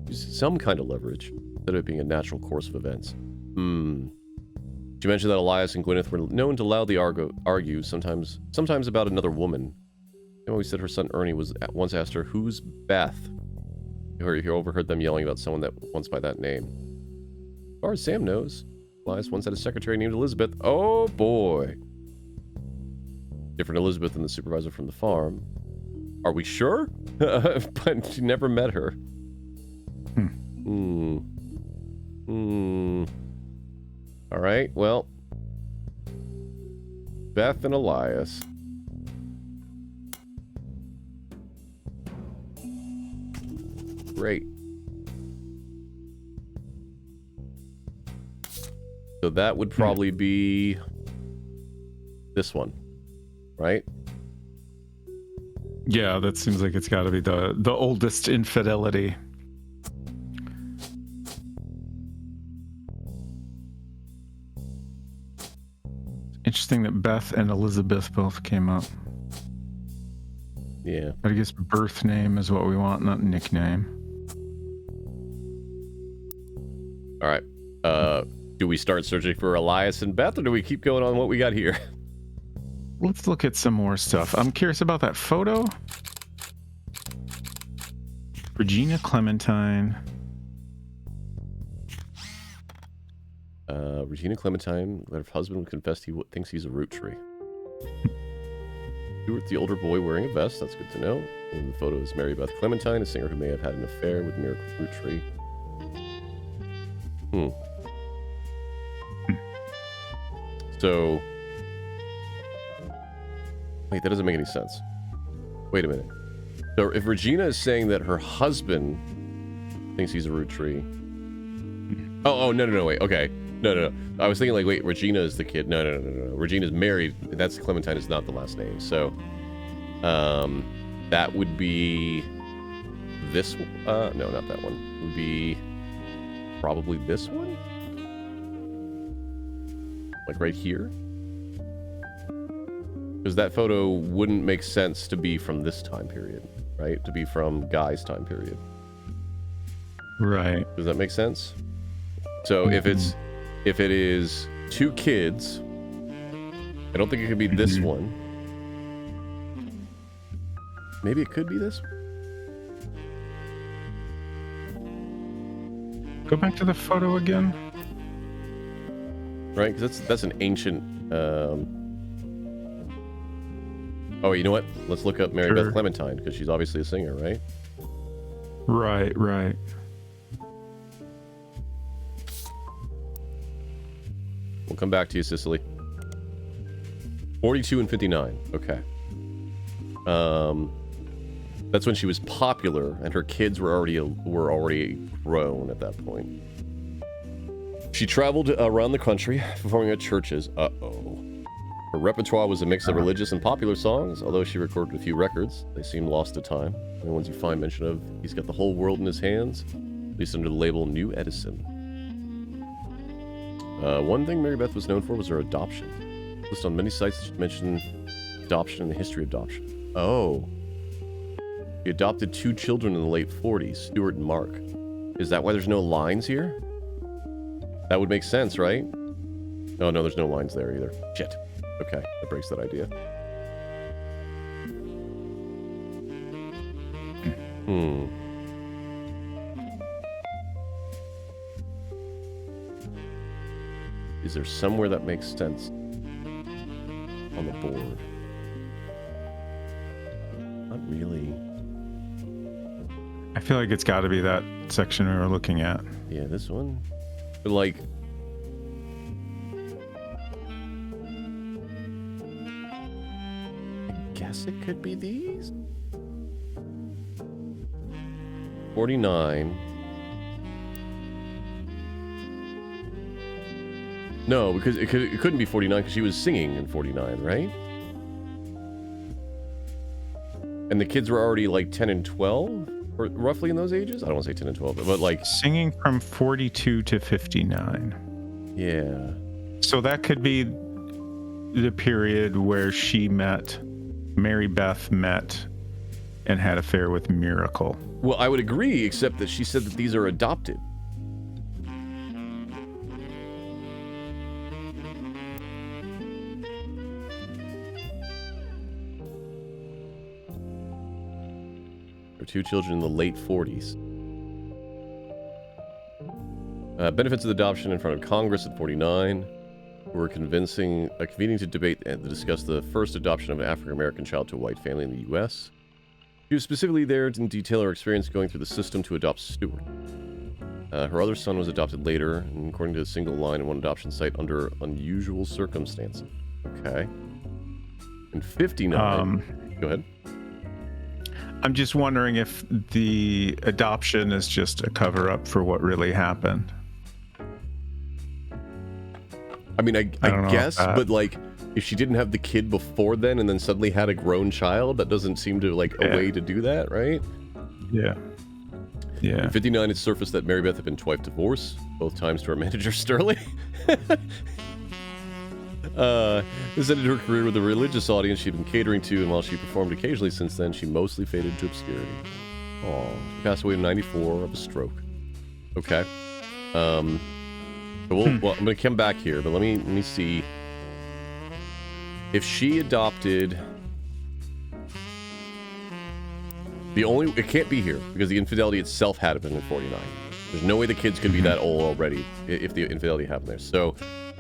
Speaker 1: using some kind of leverage, instead of it being a natural course of events. She mentioned that Elias and Gwyneth were known to loudly argue, sometimes about another woman. They always said her son Ernie once asked her, "Who's Beth?" He overheard them yelling about someone that once by that name. As far as Sam knows, Elias once had a secretary named Elizabeth. Oh boy. Different Elizabeth than the supervisor from the farm. Are we sure? But she never met her. All right, well. Beth and Elias. Great. So that would probably be this one, right?
Speaker 2: Yeah, that seems like it's got to be the oldest infidelity. Interesting that Beth and Elizabeth both came up.
Speaker 1: Yeah.
Speaker 2: But I guess birth name is what we want, not nickname.
Speaker 1: All right. Do we start searching for Elias and Beth, or do we keep going on what we got here?
Speaker 2: Let's look at some more stuff. I'm curious about that photo. Regina Clementine.
Speaker 1: Regina Clementine, that her husband confessed he thinks he's a Roottree. Stuart, the older boy wearing a vest, that's good to know. And the photo is Mary Beth Clementine, a singer who may have had an affair with Miracle Roottree. So, wait, that doesn't make any sense. Wait a minute. So if Regina is saying that her husband thinks he's a Roottree. Oh, no, wait, okay. No. I was thinking like, wait, Regina is the kid. No. Regina's married. That's Clementine is not the last name. So, that would be this, no, not that one. It would be probably this one? Like right here? Because that photo wouldn't make sense to be from this time period, right? To be from Guy's time period.
Speaker 2: Right.
Speaker 1: Does that make sense? So if it is two kids, I don't think it could be this one. Maybe it could be this one.
Speaker 2: Go back to the photo again.
Speaker 1: Right, because that's an ancient. Oh, you know what? Let's look up Mary Beth Clementine because she's obviously a singer, right?
Speaker 2: Right.
Speaker 1: We'll come back to you, Cicely. 42 and 59. Okay. That's when she was popular, and her kids were already grown at that point. She traveled around the country, performing at churches. Uh-oh. Her repertoire was a mix of religious and popular songs, although she recorded a few records. They seemed lost to time. The ones you find mention of, he's got the whole world in his hands, at least under the label New Edison. One thing Mary Beth was known for was her adoption. Listed on many sites, she mentioned adoption and the history of adoption. Oh. She adopted 2 children in the late 40s, Stuart and Mark. Is that why there's no lines here? That would make sense, right? Oh, no, there's no lines there either. Shit. Okay, that breaks that idea. Is there somewhere that makes sense on the board? Not really.
Speaker 2: I feel like it's got to be that section we were looking at.
Speaker 1: Yeah, this one. But like, I guess it could be these. 49. No, because it couldn't be 49 because she was singing in 49, right? And the kids were already like 10 and 12, or roughly in those ages. I don't want to say 10 and 12, but like
Speaker 2: singing from 42 to 59.
Speaker 1: Yeah.
Speaker 2: So that could be the period where Mary Beth met and had an affair with Miracle.
Speaker 1: Well, I would agree, except that she said that these are adopted. Her 2 children in the late 40s. Benefits of adoption in front of Congress at 49. Were convening to debate and to discuss the first adoption of an African-American child to a white family in the U.S. She was specifically there to detail her experience going through the system to adopt Stuart. Her other son was adopted later, and according to a single line in one adoption site, under unusual circumstances. Okay. In 59... go ahead.
Speaker 2: I'm just wondering if the adoption is just a cover-up for what really happened.
Speaker 1: I mean, I guess, but like, if she didn't have the kid before then and then suddenly had a grown child, that doesn't seem to like a way to do that, right?
Speaker 2: Yeah. Yeah.
Speaker 1: In 59, it surfaced that Mary Beth had been twice divorced, both times to her manager Sterling. This ended her career with a religious audience she'd been catering to, and while she performed occasionally since then, she mostly faded into obscurity. Oh, she passed away in 94 of a stroke. Okay. Well, I'm going to come back here, but let me see. If she adopted... It can't be here, because the infidelity itself had been in 49. There's no way the kids could be that old already if the infidelity happened there. So,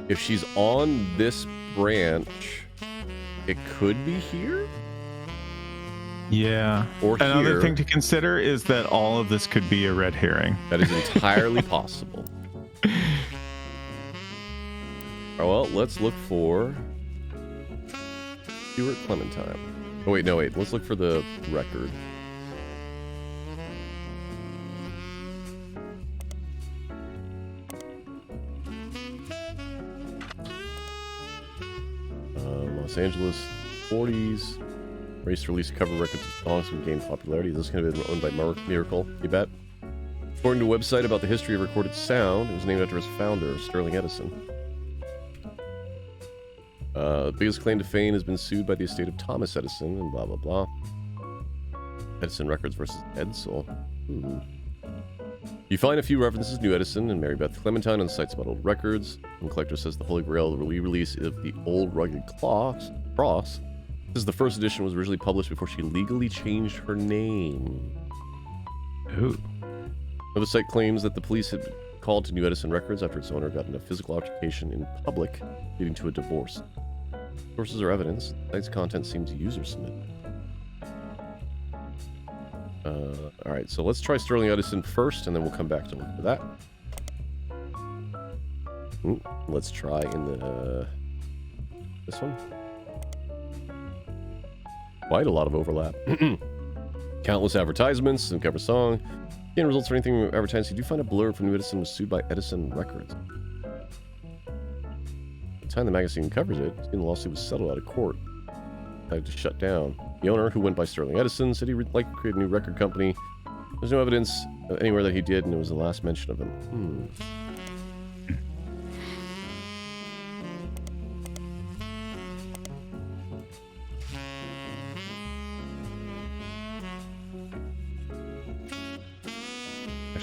Speaker 1: if she's on this branch, it could be here?
Speaker 2: Yeah.
Speaker 1: Or
Speaker 2: another
Speaker 1: here.
Speaker 2: thing to consider is that all of this could be a red herring.
Speaker 1: That is entirely possible. Oh, well, let's look for Stuart Clementine. Oh, wait, no, wait. Let's look for the record. Los Angeles 40s. Race released cover records of songs and gained popularity. Is this going to be owned by Miracle? You bet. According to a website about the history of recorded sound, it was named after its founder, Sterling Edison. The biggest claim to fame has been sued by the estate of Thomas Edison and blah, blah, blah. Edison Records versus Edsel. You find a few references to New Edison and Mary Beth Clementine on sites about old records. One collector says the Holy Grail re-release of the Old Rugged Cross says the first edition was originally published before she legally changed her name.
Speaker 2: Ooh.
Speaker 1: Another site claims that the police had called to New Edison Records after its owner got in a physical altercation in public, leading to a divorce. Sources are evidence. The site's content seems user-submitted. Alright, so let's try Sterling Edison first, and then we'll come back to look for that. Let's try in the... this one. Quite a lot of overlap. Countless advertisements and cover song. Again, results for anything advertised. You do find a blurb from New Edison was sued by Edison Records. By the time the magazine covers it, the lawsuit was settled out of court. Had to shut down. The owner, who went by Sterling Edison, said he'd like to create a new record company. There's no evidence anywhere that he did, and it was the last mention of him.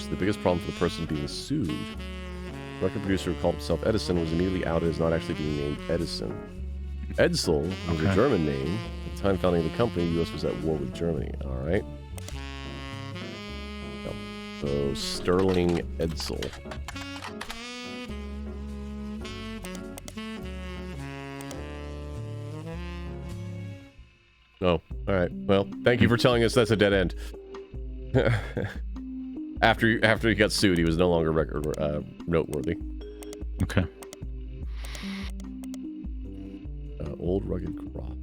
Speaker 1: The biggest problem for the person being sued. The record producer who called himself Edison was immediately outed as not actually being named Edison. Edsel was a German name. At the time founding the company, the U.S. was at war with Germany. All right. Yep. So Sterling Edsel. Oh, all right. Well, thank you for telling us that's a dead end. After he got sued, he was no longer noteworthy.
Speaker 2: Okay.
Speaker 1: Old rugged crop.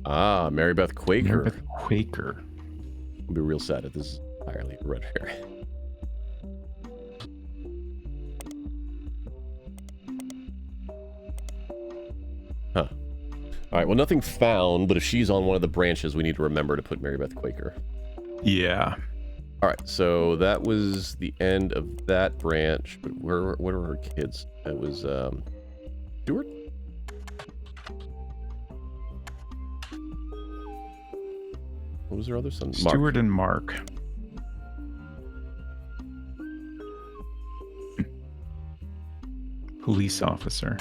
Speaker 1: Ah, Mary Beth Quaker.
Speaker 2: Mary Beth Quaker.
Speaker 1: I'll be real sad if this is entirely hereditary. Huh. All right, well, nothing found, but if she's on one of the branches, we need to remember to put Mary Beth Quaker.
Speaker 2: Yeah.
Speaker 1: All right, so that was the end of that branch, but what are her kids? It was, Stuart? What was her other son? Mark.
Speaker 2: Stuart and Mark. Police officer.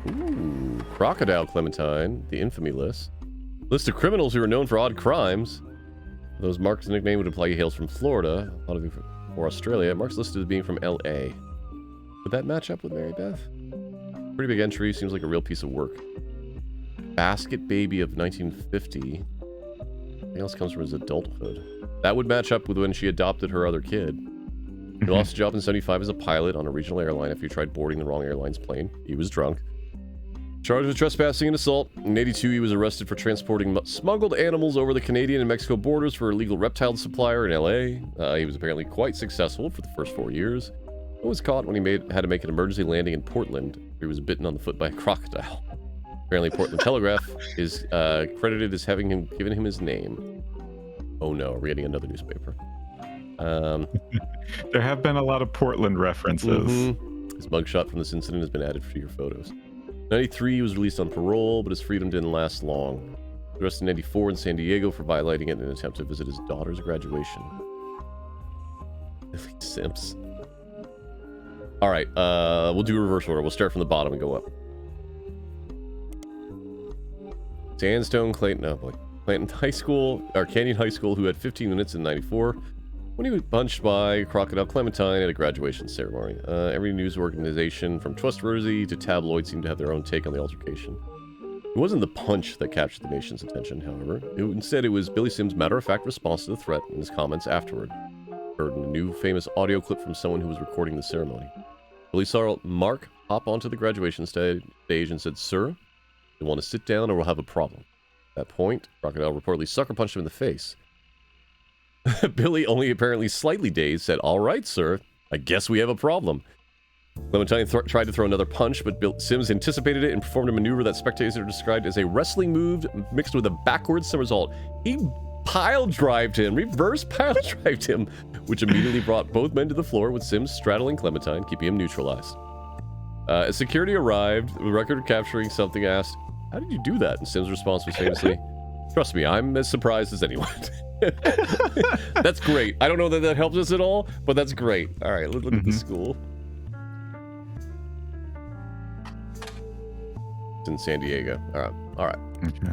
Speaker 1: Ooh, Crocodile Clementine, the infamy list. List of criminals who are known for odd crimes. Those Mark's nickname would imply he hails from Florida, a lot of you or Australia. Mark's listed as being from LA. Would that match up with Mary Beth? Pretty big entry, seems like a real piece of work. Basket baby of 1950. Anything else comes from his adulthood. That would match up with when she adopted her other kid. He lost a job in 75 as a pilot on a regional airline after he tried boarding the wrong airline's plane. He was drunk. Charged with trespassing and assault. In 82, he was arrested for transporting smuggled animals over the Canadian and Mexico borders for a illegal reptile supplier in LA. He was apparently quite successful for the first 4 years. He was caught when he had to make an emergency landing in Portland. He was bitten on the foot by a crocodile. Apparently, Portland Telegraph is credited as having given him his name. Oh no, we're getting another newspaper.
Speaker 2: There have been a lot of Portland references.
Speaker 1: His mugshot from this incident has been added to your photos. 93, he was released on parole, but his freedom didn't last long. Arrested in 94 in San Diego for violating it in an attempt to visit his daughter's graduation. Billy Sims. All right, we'll do reverse order. We'll start from the bottom and go up. Sandstone Clayton, oh boy. Clanton High School, or Canyon High School, who had 15 minutes in 94 when he was punched by Crocodile Clementine at a graduation ceremony. Every news organization, from Trustworthy to Tabloid, seemed to have their own take on the altercation. It wasn't the punch that captured the nation's attention, however. Instead, it was Billy Sims' matter-of-fact response to the threat and his comments afterward. Heard in a new famous audio clip from someone who was recording the ceremony. Billy saw Mark hop onto the graduation stage and said, "Sir, you want to sit down or we'll have a problem." At that point, Crocodile reportedly sucker punched him in the face. Billy, only apparently slightly dazed, said, "All right, sir, I guess we have a problem." Clementine tried to throw another punch, but Sims anticipated it and performed a maneuver that spectators described as a wrestling move mixed with a backwards somersault. He pile-drived him, reverse pile-drived him, which immediately brought both men to the floor, with Sims straddling Clementine, keeping him neutralized. As security arrived, the record capturing something asked, "How did you do that?" And Sims' response was famously, "Trust me, I'm as surprised as anyone." That's great. I don't know that that helps us at all, but that's great. All right, let's look at the school. It's in San Diego. All right.
Speaker 2: Okay.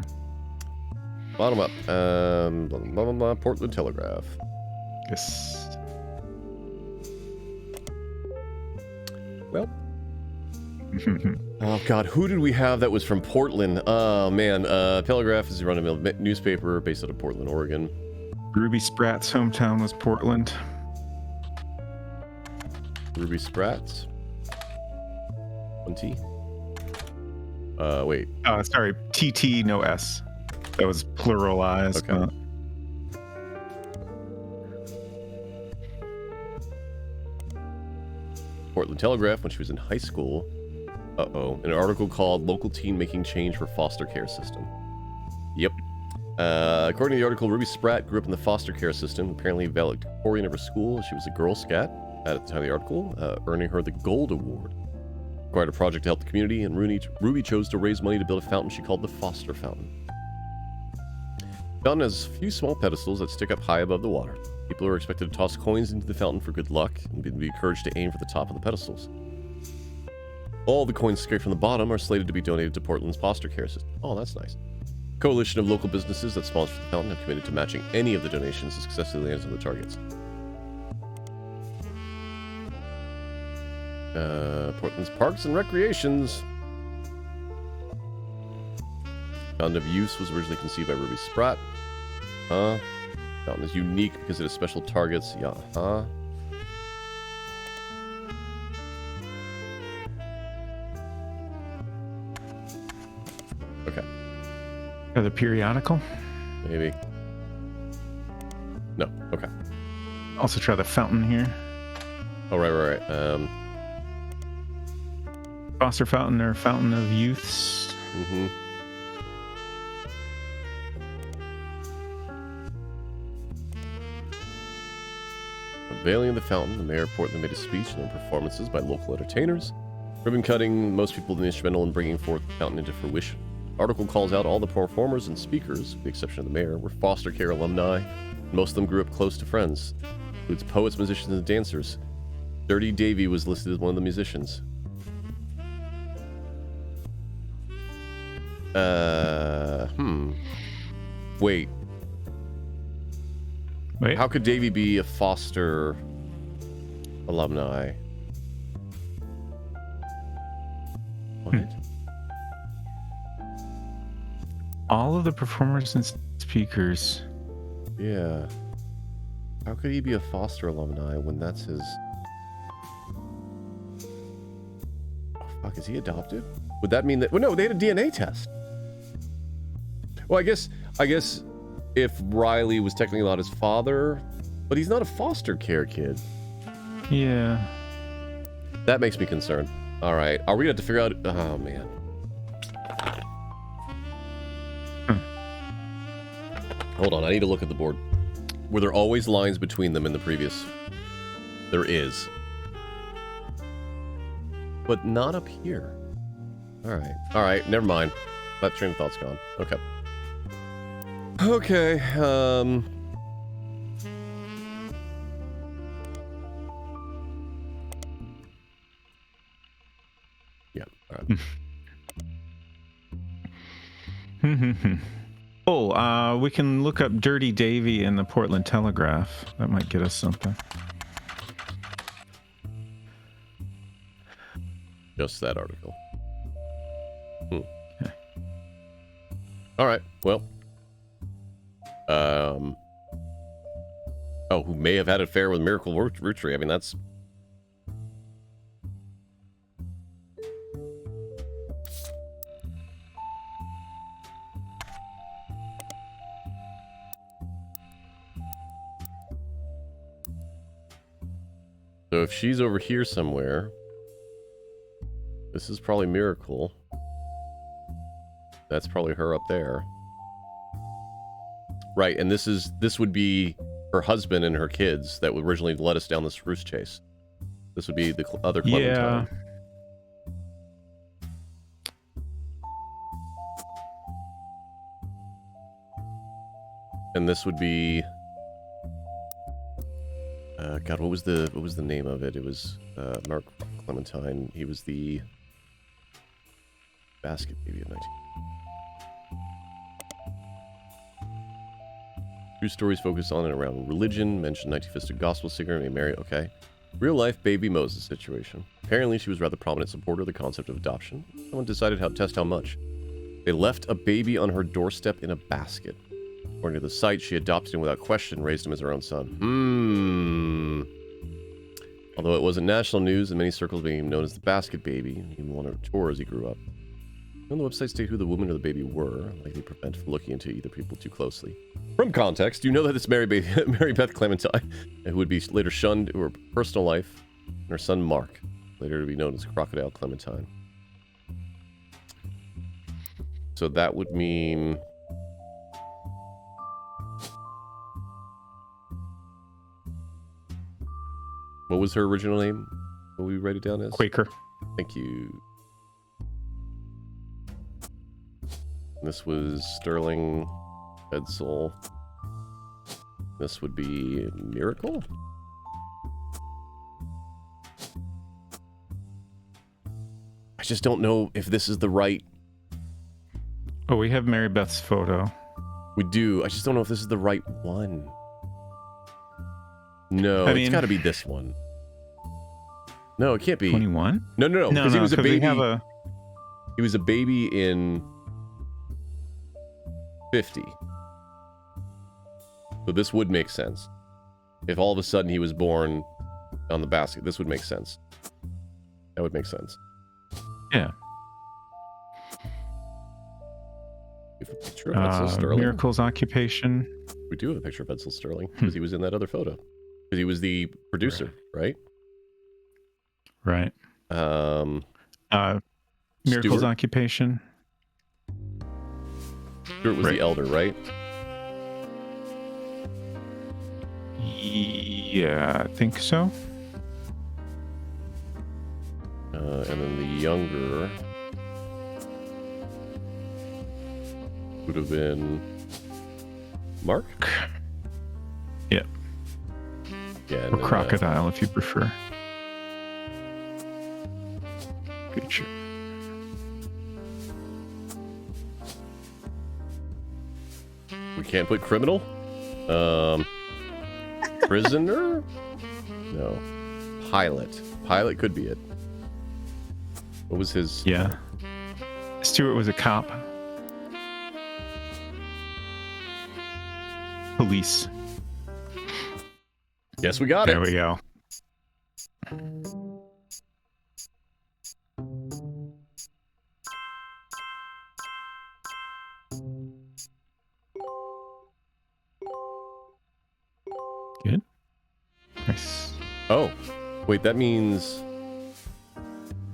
Speaker 1: Bottom up. Blah, blah, blah, blah, Portland Telegraph.
Speaker 2: Yes.
Speaker 1: Well. Oh God, who did we have that was from Portland? Oh man, Telegraph is a run-of-the-mill newspaper based out of Portland, Oregon.
Speaker 2: Ruby Spratt's hometown was Portland.
Speaker 1: Ruby Spratt's. 1T. Wait.
Speaker 2: Sorry, TT, no S. That was pluralized.
Speaker 1: Okay. Portland Telegraph when she was in high school. An article called "Local Teen Making Change for Foster Care System." Yep. According to the article, Ruby Spratt grew up in the foster care system, apparently valedictorian of her school. She was a Girl Scout at the time of the article, earning her the Gold Award. Required a project to help the community, and Ruby chose to raise money to build a fountain she called the Foster Fountain. The fountain has a few small pedestals that stick up high above the water. People are expected to toss coins into the fountain for good luck and be encouraged to aim for the top of the pedestals. All the coins scraped from the bottom are slated to be donated to Portland's foster care system. Oh, that's nice. A coalition of local businesses that sponsor the fountain have committed to matching any of the donations that successfully lands on the targets. Portland's Parks and Recreations. Fountain of Use was originally conceived by Ruby Spratt. Fountain is unique because it has special targets. Yeah, Okay.
Speaker 2: The periodical?
Speaker 1: Maybe. No, okay.
Speaker 2: Also try the fountain here.
Speaker 1: Oh, right.
Speaker 2: Foster Fountain or Fountain of Youths.
Speaker 1: Mm-hmm. Unveiling the fountain, the mayor of Portland made a speech and then performances by local entertainers. Ribbon cutting, most people were instrumental in bringing forth the fountain into fruition. The article calls out all the performers and speakers, with the exception of the mayor, were foster care alumni. Most of them grew up close to friends. Includes poets, musicians, and dancers. Dirty Davy was listed as one of the musicians. Wait. How could Davy be a foster alumni? What?
Speaker 2: All of the performers and speakers.
Speaker 1: Yeah. How could he be a foster alumni when that's his... Oh, fuck, is he adopted? Would that mean that... Well, no, they had a DNA test. Well, I guess if Riley was technically not his father, but he's not a foster care kid.
Speaker 2: Yeah.
Speaker 1: That makes me concerned. All right. Are we going to have to figure out... Oh, man. Hold on. I need to look at the board. Were there always lines between them in the previous? There is. But not up here. All right. All right. Never mind. That train of thought's gone. Okay. Okay. Yeah. All
Speaker 2: right. Oh, we can look up Dirty Davy in the Portland Telegraph. That might get us something.
Speaker 1: Just that article. Okay. All right. Well. Oh, who may have had an affair with Miracle Roottree. I mean, that's... So if she's over here somewhere, this is probably Miracle. That's probably her up there. Right, and this would be her husband and her kids that would originally led us down this roost chase. This would be the other Clementine.
Speaker 2: Yeah.
Speaker 1: And this would be... God, what was the name of it? It was Mark Clementine. He was the basket baby of 19. True stories focus on and around religion. Mentioned 1950s gospel singer named Mary. Okay. Real life baby Moses situation. Apparently, she was a rather prominent supporter of the concept of adoption. Someone decided how to test how much. They left a baby on her doorstep in a basket. According to the site, she adopted him without question and raised him as her own son. Although it wasn't national news, in many circles became known as the basket baby, even on her tour as he grew up. None of the websites state who the woman or the baby were, likely prevent from looking into either people too closely. From context, you know that it's Mary Beth Clementine, who would be later shunned to her personal life, and her son Mark, later to be known as Crocodile Clementine. So that would mean... What was her original name? Will we write it down as?
Speaker 2: Quaker.
Speaker 1: Thank you. This was Sterling Edsel. This would be Miracle? I just don't know if this is the right...
Speaker 2: Oh, we have Mary Beth's photo.
Speaker 1: We do. I just don't know if this is the right one. No,
Speaker 2: I
Speaker 1: it's
Speaker 2: mean,
Speaker 1: got to be this one. No, it can't be.
Speaker 2: 21?
Speaker 1: No. Because he was a
Speaker 2: 'cause
Speaker 1: baby.
Speaker 2: we
Speaker 1: He was a baby in 50. So this would make sense. If all of a sudden he was born on the basket, this would make sense. That would make sense.
Speaker 2: Yeah.
Speaker 1: We have a picture of Edsel Sterling.
Speaker 2: Miracle's occupation.
Speaker 1: We do have a picture of Edsel Sterling because he was in that other photo. Because he was the producer, right?
Speaker 2: Right. Miracle's
Speaker 1: Stuart?
Speaker 2: occupation.
Speaker 1: Stuart was
Speaker 2: Right.
Speaker 1: the elder, right?
Speaker 2: Yeah, I think so.
Speaker 1: And then the younger would have been Mark?
Speaker 2: Yeah.
Speaker 1: Yeah.
Speaker 2: Or
Speaker 1: And then,
Speaker 2: crocodile, if you prefer. Future.
Speaker 1: we can't put criminal? Prisoner? No. Pilot. Pilot could be it. What was his...
Speaker 2: Yeah. Stuart was a cop. Police.
Speaker 1: Yes, we got
Speaker 2: There
Speaker 1: it.
Speaker 2: we go. Good. Nice.
Speaker 1: Oh, wait, that means...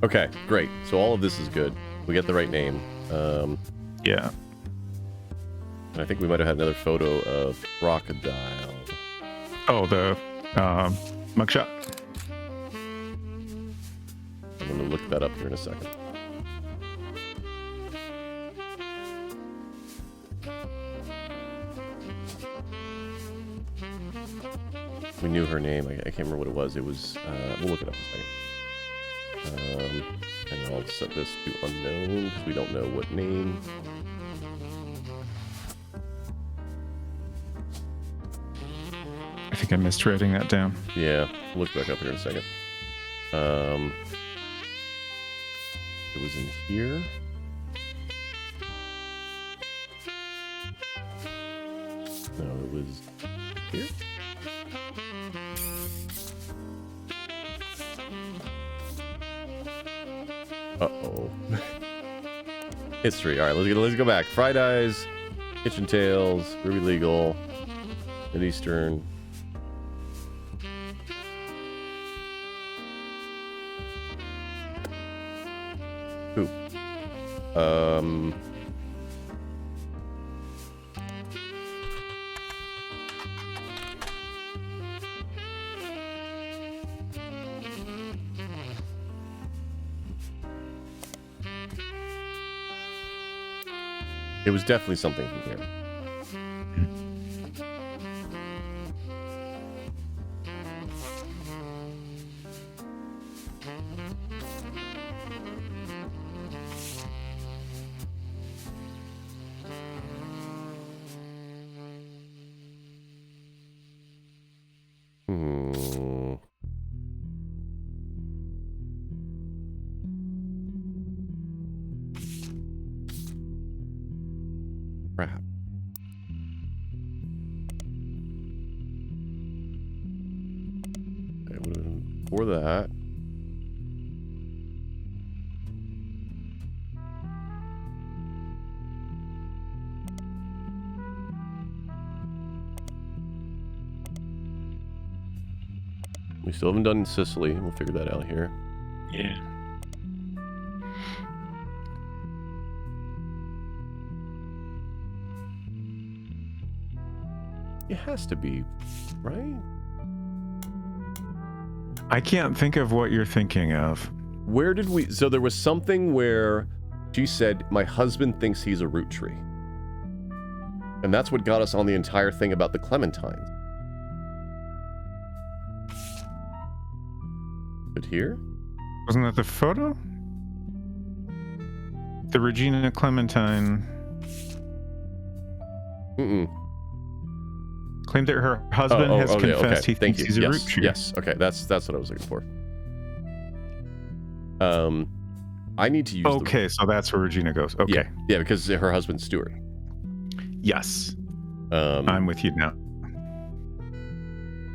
Speaker 1: Okay, great. So all of this is good. We get the right name.
Speaker 2: Yeah.
Speaker 1: And I think we might have had another photo of Crocodile.
Speaker 2: Oh, the mugshot.
Speaker 1: I'm going to look that up here in a second. We knew her name. I can't remember what it was. It was... we'll look it up in a second. And I'll set this to unknown because we don't know what name.
Speaker 2: I think I missed writing that down.
Speaker 1: Yeah, we'll look back up here in a second. It was in here. No, it was here. Uh-oh. History. All right, let's go back. Fried Eyes, Kitchen Tales, Ruby Legal, Mid-Eastern. Who? It was definitely something from here. Crap. It would have been before that. We still haven't done Sicily. We'll figure that out here.
Speaker 2: Yeah.
Speaker 1: It has to be, right?
Speaker 2: I can't think of what you're thinking of.
Speaker 1: Where did we... So there was something where she said, my husband thinks he's a Roottree. And that's what got us on the entire thing about the Clementines. But here?
Speaker 2: Wasn't that the photo? The Regina Clementine... claimed that her husband has confessed he thinks he's a Roottree.
Speaker 1: Yes, okay, that's what I was looking for. I need to use
Speaker 2: so that's where Regina goes. Okay.
Speaker 1: Yeah, because her husband's Stuart.
Speaker 2: Yes. I'm with you now.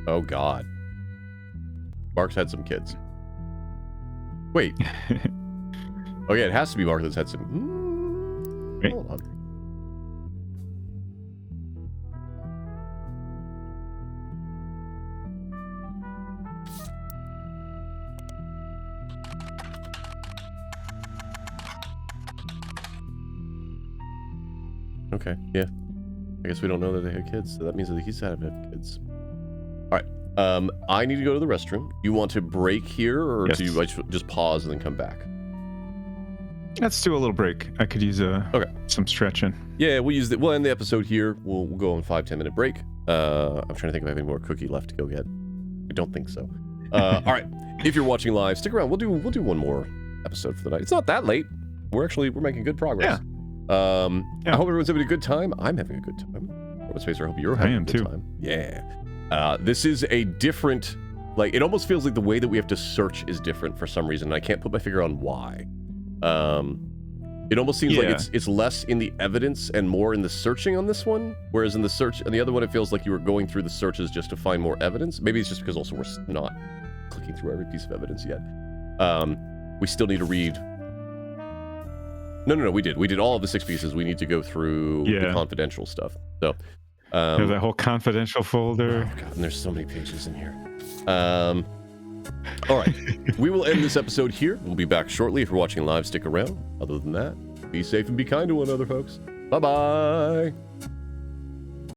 Speaker 1: Oh, God. Mark's had some kids. Wait. Oh, yeah, it has to be Mark that's had some...
Speaker 2: Wait.
Speaker 1: Hold on. Okay, yeah. I guess we don't know that they had kids, so that means that he's had kids. All right. I need to go to the restroom. You want to break here, or do you just pause and then come back?
Speaker 2: Let's do a little break. I could use some stretching.
Speaker 1: Yeah, we'll end the episode here. We'll go on a 5-10 minute break. I'm trying to think if I have any more cookie left to go get. I don't think so. All right. If you're watching live, stick around. We'll do one more episode for the night. It's not that late. We're making good progress.
Speaker 2: Yeah.
Speaker 1: I hope everyone's having a good time. I'm having a good time. Robotspacer, I hope you're having a good time. Yeah. This is a different, it almost feels like the way that we have to search is different for some reason, and I can't put my finger on why. It almost seems like it's less in the evidence and more in the searching on this one, whereas in the search, and the other one, it feels like you were going through the searches just to find more evidence. Maybe it's just because also we're not clicking through every piece of evidence yet. We still need to read... No, we did. We did all of the 6 pieces. We need to go through the confidential stuff. So,
Speaker 2: that whole confidential folder.
Speaker 1: Oh, God, and there's so many pages in here. All right. We will end this episode here. We'll be back shortly. If you're watching live, stick around. Other than that, be safe and be kind to one another, folks. Bye-bye.